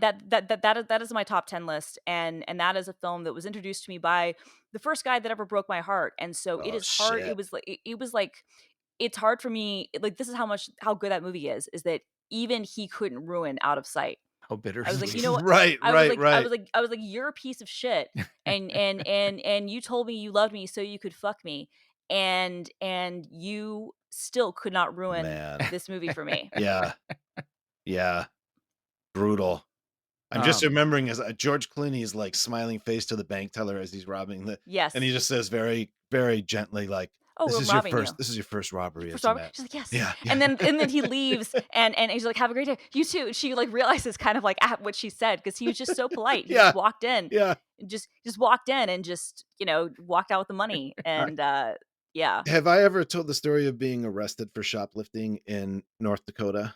that is my top 10 list, and that is a film that was introduced to me by the first guy that ever broke my heart, and so it Oh is hard. shit. It was like it's hard for me. Like this is how good that movie is that even he couldn't ruin Out of Sight. How I was like, you bittersweet. know what? Right, right, right. I was like, you're a piece of shit, and you told me you loved me so you could fuck me, and you still could not ruin Man. this movie for me. Yeah. Yeah. Brutal. I'm just Um, remembering as George Clooney's like smiling face to the bank teller as he's robbing and he Yes. just says very, very gently, like, Oh, "This I'm is your robbing you. first robbery, First isn't off, it?" she's like, yes. Yeah, yeah, And then he leaves and he's like, have a great day. You too. And she like realizes kind of like at what she said because he was just so polite. He just yeah, walked in yeah. and just walked in and just, walked out with the money. And yeah. Have I ever told the story of being arrested for shoplifting in North Dakota?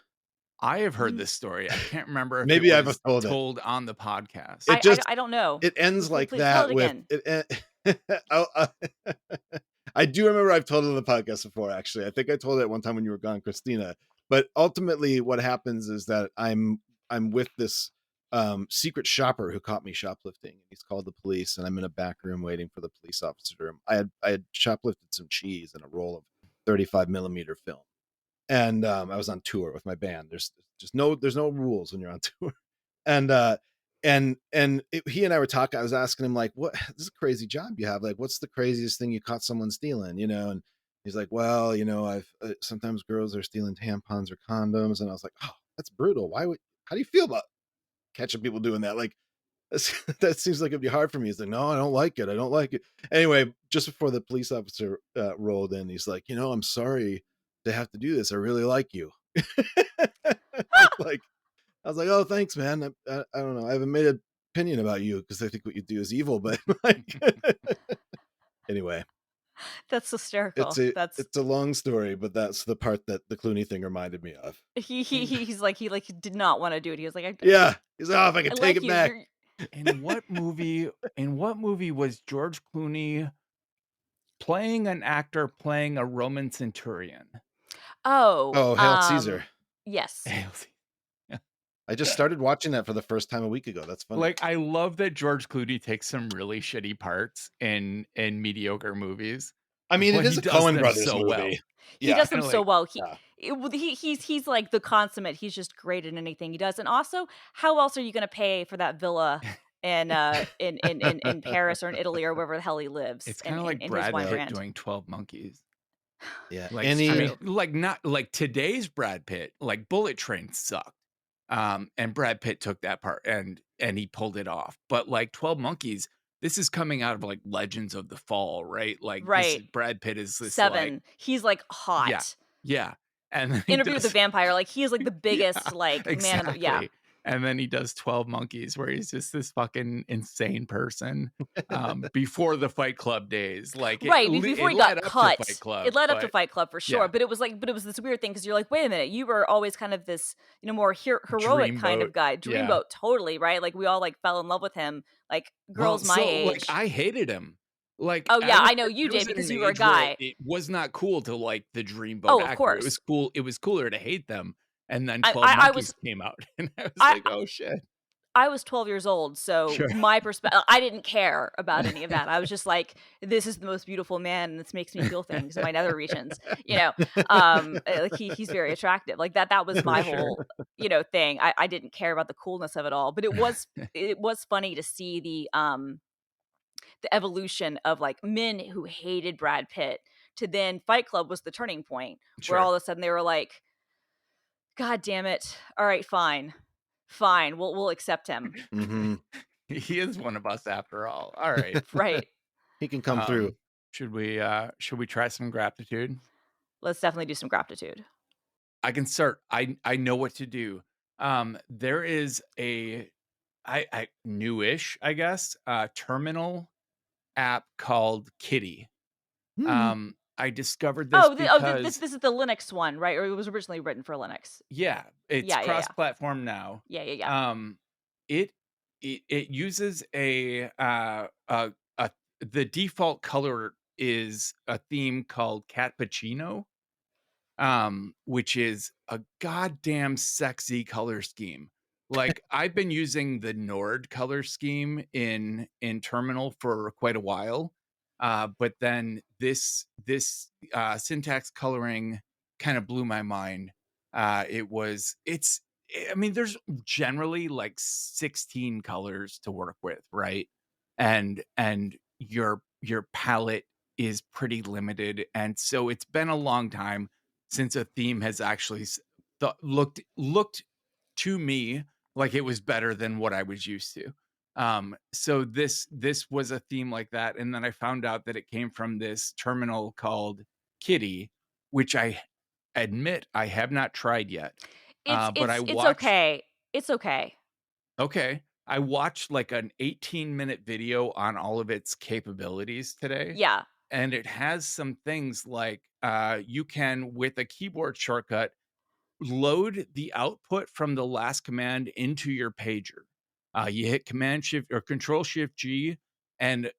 I have heard You this story. I can't remember if it Maybe I've was told it. told on the podcast. It just I don't know. it ends like Please tell that it with again. I do remember I've told it on the podcast before, actually. I think I told it one time when you were gone, Christina. But ultimately what happens is that I'm with this secret shopper who caught me shoplifting. He's called the police, and I'm in a back room waiting for the police officer. I had shoplifted some cheese and a roll of 35 millimeter film. And I was on tour with my band. There's no rules when you're on tour. And he and I were talking. I was asking him like, "What? This is a crazy job you have. Like, what's the craziest thing you caught someone stealing?" And he's like, "Well, I've sometimes girls are stealing tampons or condoms." And I was like, "Oh, that's brutal. How do you feel about catching people doing that? Like, that seems like it'd be hard for me." He's like, "No, I don't like it. I don't like it." Anyway, just before the police officer rolled in, he's like, "I'm sorry to have to do this. I really like you." Like, I was like, "Oh, thanks, man. I don't know. I haven't made an opinion about you because I think what you do is evil." But like, anyway, That's hysterical. That's it's a long story, but that's the part that the Clooney thing reminded me of. he's like he did not want to do it. He was like, Yeah, he's like, "Oh, if I I could take like it you. back." In what movie? In what movie was George Clooney playing an actor playing a Roman centurion? Oh, Oh, Hail Caesar! yes. I just started watching that for the first time a week ago. That's funny. Like, I love that George Clooney takes some really shitty parts in mediocre movies, I mean, it but is he a does Coen them Brothers so movie. well. He does them And so like, well. Yeah. He's like the consummate. He's just great at anything he does. And also, how else are you going to pay for that villa in Paris or in Italy or wherever the hell he lives it's in kind of like in his Brad wine Pitt brand? doing 12 Monkeys. Yeah. Like, It's I mean, true. like not like today's Brad Pitt, like Bullet Train sucked. And Brad Pitt took that part and he pulled it off. But like 12 Monkeys, this is coming out of like Legends of the Fall, right? Like this Right. Brad Pitt is this like, 7. He's like yeah, hot. yeah. And then he Interview with the does, Vampire. Like he is like the yeah, biggest like man in the exactly. And then he does 12 Monkeys where he's just this fucking insane person before the Fight Club days. Like Right, before it he led got up to Fight cut. Club, It led up to but Fight Club for sure, yeah, but it was this weird thing because you're like, "Wait a minute, you were always kind of this, more heroic kind Dreamboat. of guy." Yeah. Dreamboat, totally, right? Like we all like fell in love with him, like Well, girls my so like age. I hated him. Like Oh yeah, I know you I was did at because an you were a age where guy. it was not cool to like the Dreamboat Oh, of actor. It was course. cool. It was cooler to hate them. And then I 12 I, I Monkeys was came out, and I was I like, oh shit. I was 12 years old, so Sure. my perspective, I didn't care about any of that. I was just like, "This is the most beautiful man, and this makes me feel things in my nether regions." Like he's very attractive. Like that was For my sure. whole, thing. I didn't care about the coolness of it all, but it was funny to see the evolution of like men who hated Brad Pitt to then Fight Club was the turning point where Sure. all of a sudden they were like, "God damn it! All right, fine, we'll accept him." Mhm. He is one of us after all. All right. Right. He can come through. Should we try some gratitude? Let's definitely do some gratitude. I can start. I know what to do. There is a I newish, I guess, terminal app called Kitty. Hmm. I discovered this because This is the Linux one, right? Or it was originally written for Linux. yeah, it's Yeah. cross-platform now. Yeah. Um, it it uses the default color is a theme called Cappuccino, which is a goddamn sexy color scheme. Like I've been using the Nord color scheme in Terminal for quite a while, but then this syntax coloring kind of blew my mind. I mean, there's generally like 16 colors to work with, right? And your palette is pretty limited, and so it's been a long time since a theme has actually looked to me like it was better than what I was used to. So this was a theme like that, and then I found out that it came from this terminal called Kitty, which I admit I have not tried yet. But I It's watched okay. It's okay. Okay, I watched like an 18-minute video on all of its capabilities today, Yeah. and it has some things like you can with a keyboard shortcut load the output from the last command into your pager. You hit Command Shift or Control Shift G, and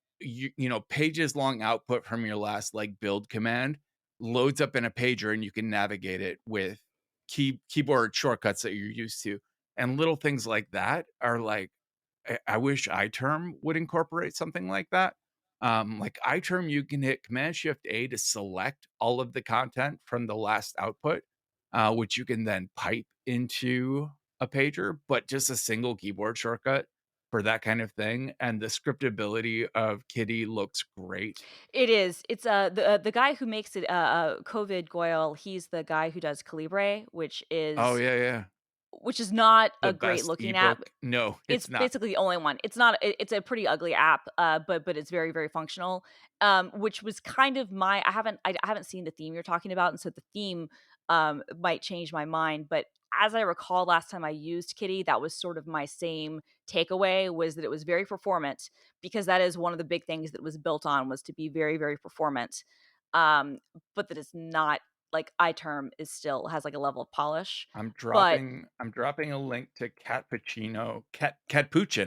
pages long output from your last like build command loads up in a pager, and you can navigate it with keyboard shortcuts that you're used to. And little things like that are like, I wish iTerm would incorporate something like that. Like iTerm, you can hit Command Shift A to select all of the content from the last output, which you can then pipe into a pager, but just a single keyboard shortcut for that kind of thing. And the scriptability of Kitty looks great. It is. It's the guy who makes it COVID Goyle, he's the guy who does Calibre, Oh yeah, yeah. which is not The a great best looking app. ebook. No, It's it's not. basically the only one. It's not it's a pretty ugly app, but it's very, very functional, which was kind of I haven't seen the theme you're talking about, and so the theme, might change my mind, but as I recall last time I used Kitty, that was sort of my same takeaway, was that it was very performant, because that is one of the big things that it was built on, was to be very, very performant, um, but that it's not like iTerm is still has, like, a level of polish, but I'm dropping a link to Catpuccin,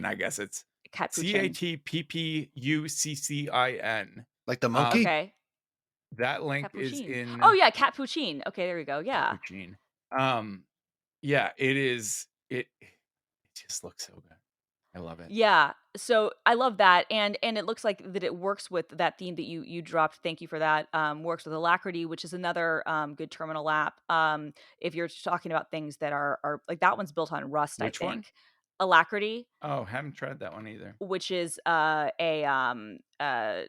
I guess it's Capuchin. Catpuccin. Like the Um, monkey? Okay. that link is Cappuccine. Oh, in yeah, Cappuccine. Okay, there we go, yeah. Cappuccin. Um, yeah, it just looks so good. I love it. Yeah, so I love that, and it looks like that it works with that theme that you dropped, thank you for that, works with Alacrity, which is another, good terminal app, if you're talking about things that are like, that one's built on Rust, I Which one? think. Alacrity, Oh, haven't tried that one either. which is, like, I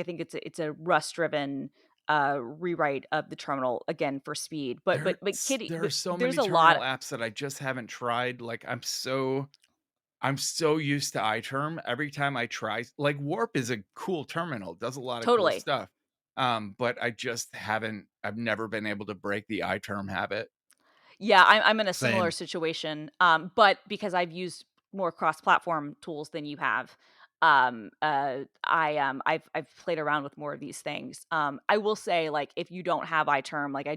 think it's a Rust-driven, rewrite of the terminal, again, for speed, but Kitty There are so there's many a lot. terminal apps that I just haven't tried. Like I'm so used to iTerm. Every time I try, like Warp is a cool terminal, does a lot of cool Totally. stuff. But I've never been able to break the iTerm habit. Yeah, I'm in a similar Same. situation, but because I've used more cross-platform tools than you have, I've played around with more of these things. I will say, like, if you don't have iTerm, like, I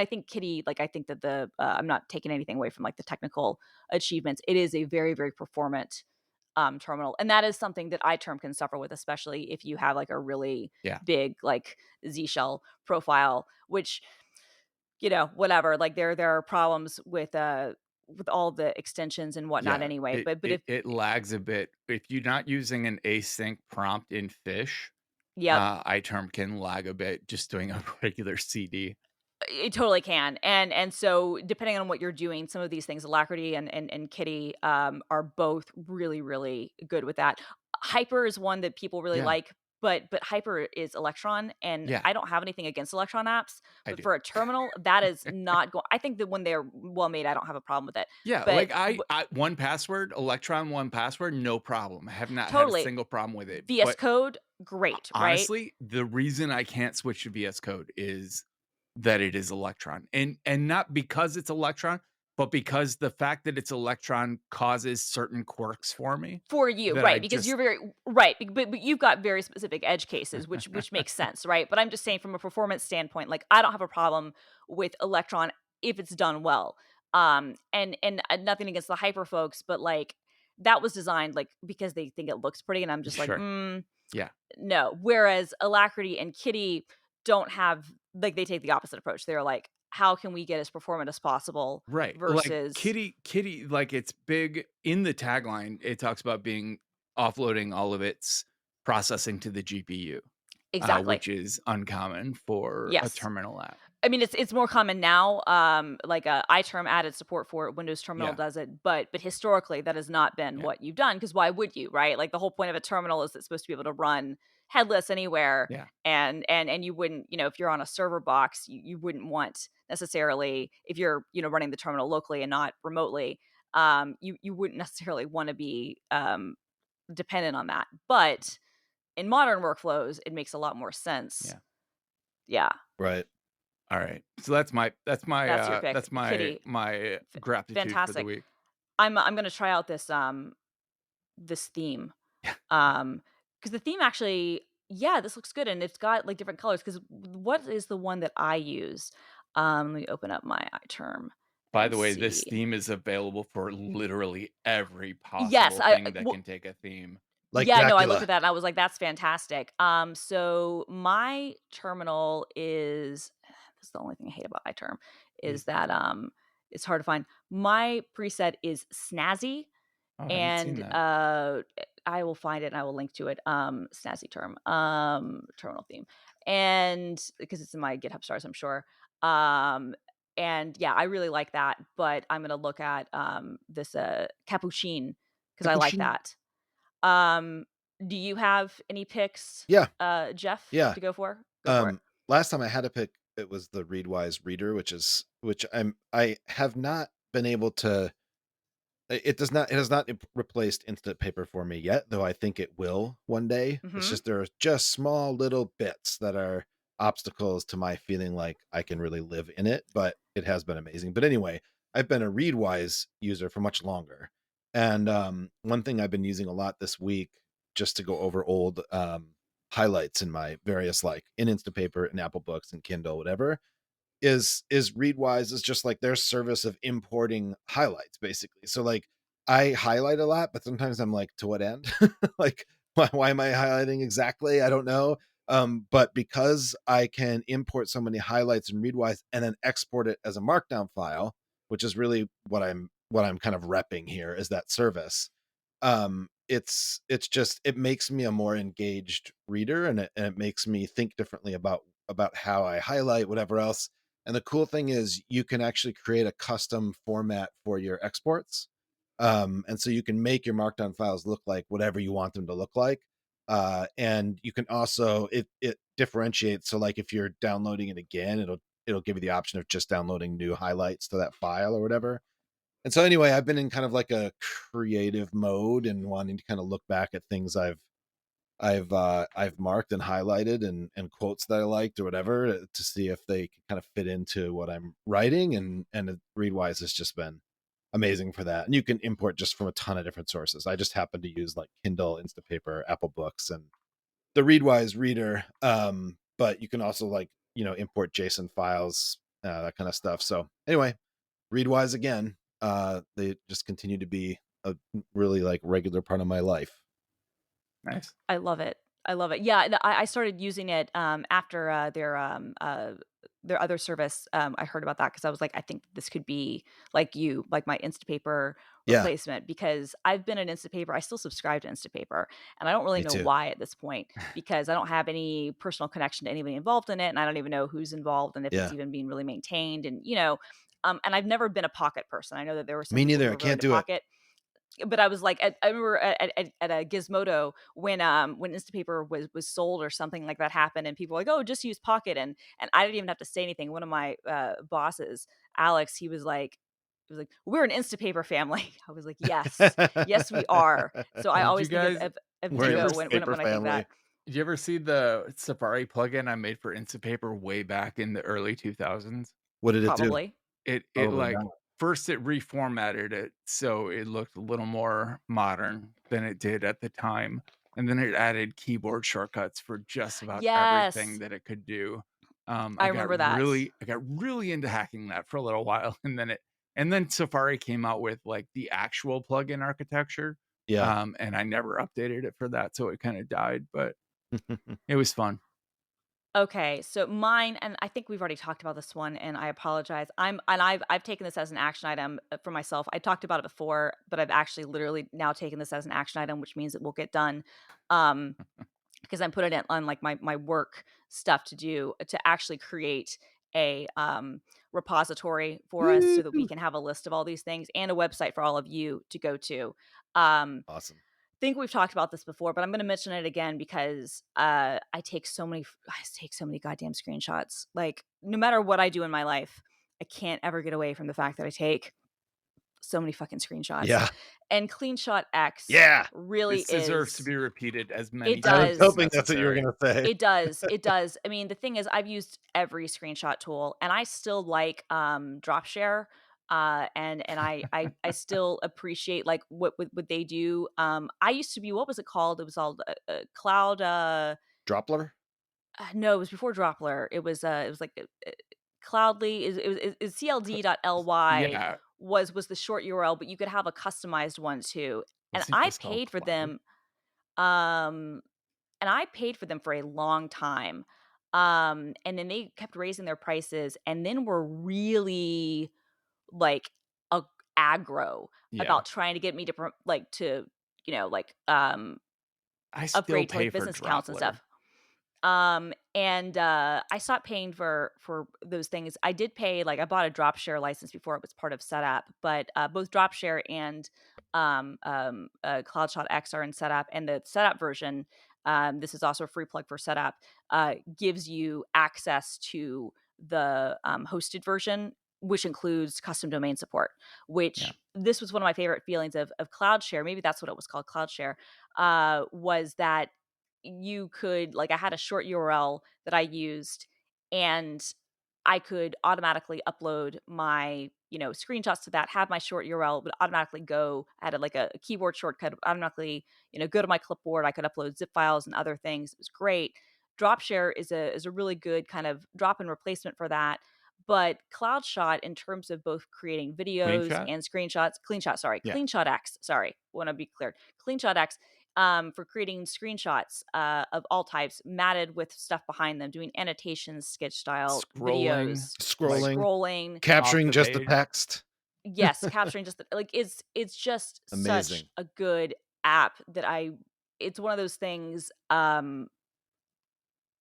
think Kitty, like, I think that I'm not taking anything away from, like, the technical achievements. It is a very, very performant, terminal, and that is something that iTerm can suffer with, especially if you have, like, a really Yeah. big, like, Z shell profile, which, whatever, like, there are problems with all the extensions and whatnot Yeah, anyway, it but it if it lags a bit. If you're not using an async prompt in Fish, yep, iTerm can lag a bit just doing a regular CD. it totally can, and so depending on what you're doing, some of these things, Alacrity and Kitty, are both really, really good with that. Hyper is one that people really Yeah, like, but Hyper is Electron, and yeah, I don't have anything against Electron apps, I but do. for a terminal, that is not going. I think that when they're well made, I don't have a problem with it, Yeah, but like I 1Password, Electron 1Password, no problem. I have not had a totally. single problem with it. VS But Code, great, right? honestly, the reason I can't switch to VS Code is that it is Electron. And not because it's Electron, but because the fact that it's Electron causes certain quirks for me For you, that I right, because you're just very right, but you've got very specific edge cases, which makes sense, right? But I'm just saying from a performance standpoint, like, I don't have a problem with Electron if it's done well. And nothing against the hyper folks, but, like, that was designed, like, because they think it looks pretty, and I'm just like, sure. Yeah. no. Whereas Alacrity and Kitty don't have, like, they take the opposite approach. They're like, how can we get as performant as possible Right. Like versus Kitty, like it's big in the tagline. It talks about being offloading all of its processing to the GPU, exactly. which is uncommon for a Yes. terminal app. I mean, it's more common now. Like iTerm added support for it. Windows Terminal Yeah. does it, but historically that has not been Yeah. what you've done. Because why would you, right? Like the whole point of a terminal is it's supposed to be able to run headless anywhere, Yeah. and you wouldn't, if you're on a server box, you wouldn't want necessarily if you're running the terminal locally and not remotely. You wouldn't necessarily want to be dependent on that, but in modern workflows, it makes a lot more sense. Yeah. Yeah, Right. All right. So that's my that's your pick, Kitty. my gratitude for the Fantastic. week. I'm gonna try out this theme. Yeah. Because the theme actually, yeah, this looks good, and it's got like different colors. Because what is the one that I use? Let me open up my iTerm By and the way, this see. theme is available for literally every Yes, possible thing that can take a theme. Like yeah, no, I looked Dracula. at that and I was like, that's fantastic. So my terminal is this is the only thing I hate about iTerm is that it's hard to find. My preset is snazzy, Oh, I haven't seen and that. I will find it and I will link to it. Snazzy term, terminal theme, and because it's in my GitHub stars, I'm sure. And yeah, I really like that, but I'm gonna look at this capuchin because I like Capuchin. that. Um, do you have any picks, Yeah. Jeff, Yeah. to go for? Go for it. Last time I had to pick, it was the Readwise Reader, which I have not been able to. It has not replaced Instant Paper for me yet, though I think it will one day. It's Mhm. just there are just small little bits that are obstacles to my feeling like I can really live in it, but it has been amazing. But anyway, I've been a Readwise user for much longer. And one thing I've been using a lot this week, just to go over old highlights in my various, like in Instapaper and Apple Books and Kindle, whatever, is Readwise is just like their service of importing highlights, basically. So like I highlight a lot, but sometimes I'm like, to what end? Like why am I highlighting exactly? I don't know. But because I can import so many highlights in Readwise and then export it as a markdown file, which is really what I'm kind of repping here, is that service. It's just, it makes me a more engaged reader, and it makes me think differently about how I highlight whatever else. And the cool thing is you can actually create a custom format for your exports. And so you can make your markdown files look like whatever you want them to look like. And you can also, it differentiates. So like if you're downloading it again, it'll give you the option of just downloading new highlights to that file or whatever. And so anyway, I've been in kind of like a creative mode and wanting to kind of look back at things I've marked and highlighted, and quotes that I liked or whatever, to see if they can kind of fit into what I'm writing. And Readwise has just been amazing for that. And you can import just from a ton of different sources. I just happen to use like Kindle, Instapaper, Apple Books, and the Readwise Reader. But you can also like, import JSON files, that kind of stuff. So anyway, Readwise again. They just continue to be a really like regular part of my life. Nice. I love it. I love it. Yeah, I started using it after their other service. I heard about that because I was like, I think this could be like my Instapaper Yeah, replacement, because I've been an Instapaper. I still subscribe to Instapaper, and I don't really me know too. why at this point, because I don't have any personal connection to anybody involved in it, and I don't even know who's involved and if it's Yeah, even being really maintained. And and I've never been a Pocket person. I know that there were some me people who neither. I were really can't into do it. Pocket, but I was like, I remember at a Gizmodo when Instapaper was sold or something like that happened, and people were like, oh, just use Pocket, and I didn't even have to say anything. One of my bosses, Alex, he was like, we're an Instapaper family. I was like, yes, yes, we are. So I Did you always think guys of did you ever Vigo s- when I think that. did you ever see the Safari plugin I made for Instapaper way back in the early 2000s? What did it do? Probably. It Probably like not. first it reformatted it so it looked a little more modern than it did at the time. And then it added keyboard shortcuts for just about everything Yes, that it could do. I remember that. I got really into hacking that for a little while, and then Safari came out with like the actual plugin architecture. Yeah. And I never updated it for that, so it kind of died, but it was fun. Okay, so mine, and I think we've already talked about this one, and I apologize. I've taken this as an action item for myself. I talked about it before, but I've actually literally now taken this as an action item, which means it will get done. Um, because I'm putting it on like my work stuff to do to actually create a repository for us so that we Woo! can have a list of all these things and a website for all of you to go to. Um, Awesome. think we've talked about this before, but I'm going to mention it again because I take so many goddamn screenshots. Like no matter what I do in my life, I can't ever get away from the fact that I take so many fucking screenshots. Yeah. And CleanShot X Yeah. really This deserves to is be repeated as many it I was times as does. hoping that's what you were necessary. gonna say. It does. It does. I mean, the thing is I've used every screenshot tool and I still like Dropshare. And I still appreciate like what they do. I used to be, what was it called? It was called Cloud Droppler? no, it was before Droppler. It was like Cloudly is cld.ly Yeah, was the short URL, but you could have a customized one too. And wasn't I this called paid for Cloud? them um and I paid for them for a long time. And then they kept raising their prices and then were really like a aggro Yeah, about trying to get me to to, like I still upgrade to pay like for business accounts and Droppler. stuff. And I stopped paying for those things. I did pay, like I bought a Dropshare license before it was part of Setup, but both Dropshare and CloudShot X are in Setup, and the Setup version, this is also a free plug for Setup, gives you access to the hosted version, which includes custom domain support. Yeah, Which this was one of my favorite feelings of CloudShare. Maybe that's what it was called, CloudShare. Was that you could, like I had a short URL that I used and I could automatically upload my, screenshots to that, have my short URL, would automatically go, I had like a keyboard shortcut, automatically, go to my clipboard. I could upload zip files and other things. It was great. Dropshare is a really good kind of drop-in replacement for that. But CloudShot, in terms of both creating videos CleanShot. and screenshots, CleanShot, sorry, Yeah, CleanShot X, sorry, want to be clear. CleanShot X for creating screenshots of all types, matted with stuff behind them, doing annotations, sketch style, scrolling videos, like Scrolling, scrolling. off capturing the just the page. text. Yes, capturing just like it's just such Amazing. a good app that it's one of those things.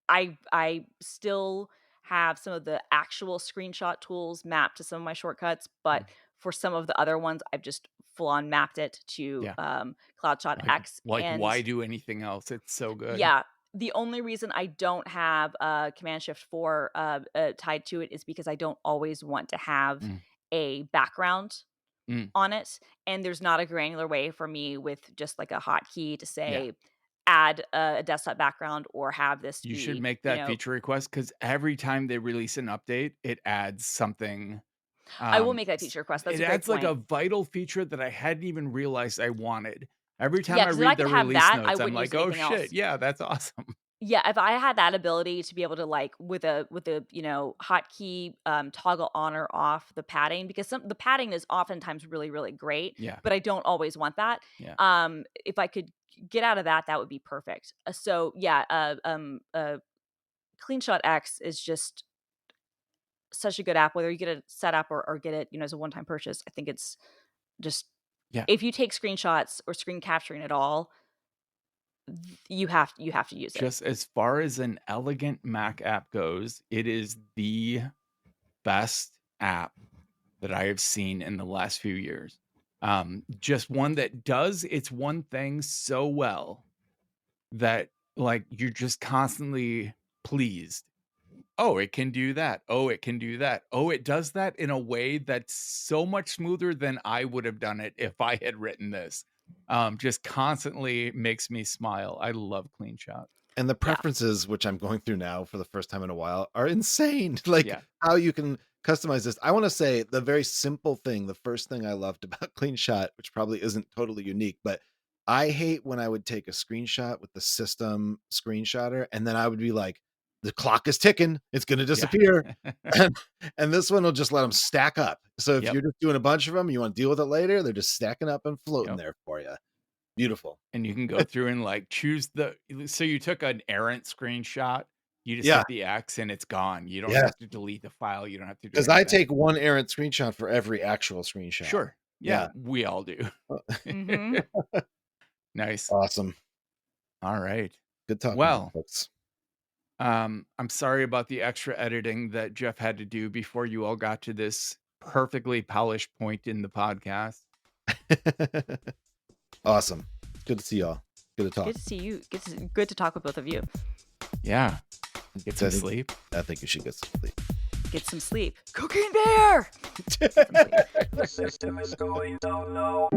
I still have some of the actual screenshot tools mapped to some of my shortcuts, Mm, but for some of the other ones, I've just full on mapped it to yeah, CloudShot X. And why do anything else? It's so good. yeah, the only reason I don't have Command Shift 4 tied to it is because I don't always want to have Mm, a background mm, on it, and there's not a granular way for me with just like a hotkey to yeah. say add a desktop background or have this You should be, make that feature request because every time they release an update, it adds something. I will Um, make that s- feature request. That's it a great adds like a point. vital feature that I hadn't even realized I wanted. Every Yeah, time I because if I read could the have release that, I notes, I'm wouldn't use like, oh anything shit, else. yeah, that's awesome. Yeah, if I had that ability to be able to like with a hotkey toggle on or off the padding, because the padding is oftentimes really really great, Yeah, but I don't always want that. yeah. If I could get out of that, that would be perfect. So yeah, CleanShot X is just such a good app. Whether you get it set up or get it, as a one time purchase, I think it's just Yeah. if you take screenshots or screen capturing at all, you have to use it. Just as far as an elegant Mac app goes, it is the best app that I have seen in the last few years. Just one that does its one thing so well that like you're just constantly pleased. Oh, it can do that. Oh, it can do that. Oh, it does that in a way that's so much smoother than I would have done it if I had written this. Just constantly makes me smile. I love Clean Shot. And the Yeah. preferences, which I'm going through now for the first time in a while, are insane. Like Yeah. how you can customize this. I want to say the very simple thing, the first thing I loved about Clean Shot, which probably isn't totally unique, but I hate when I would take a screenshot with the system screenshotter and then I would be like, the clock is ticking, it's going to Yeah. disappear. and, and this one will just let them stack up. So if Yep. you're just doing a bunch of them, you want to deal with it later, they're just stacking up and floating Yep. there for you. Beautiful. And you can go through and like choose so you took an errant screenshot You just Yeah. hit the X and it's gone. You don't Yeah. have to delete the file. You don't have to do Because I anything. take one errant screenshot for every actual screenshot. Sure. Yeah, we all do. hmm Nice. Awesome. All right. Good talking, Well, folks. I'm sorry about the extra editing that Jeff had to do before you all got to this perfectly polished point in the podcast. Awesome. Good to see y'all. Good to talk. Good to see you. Good to talk with both of you. Yeah. Get some I think- sleep. I think you should get some sleep. Get some sleep. Cocaine Bear! The system is going down now.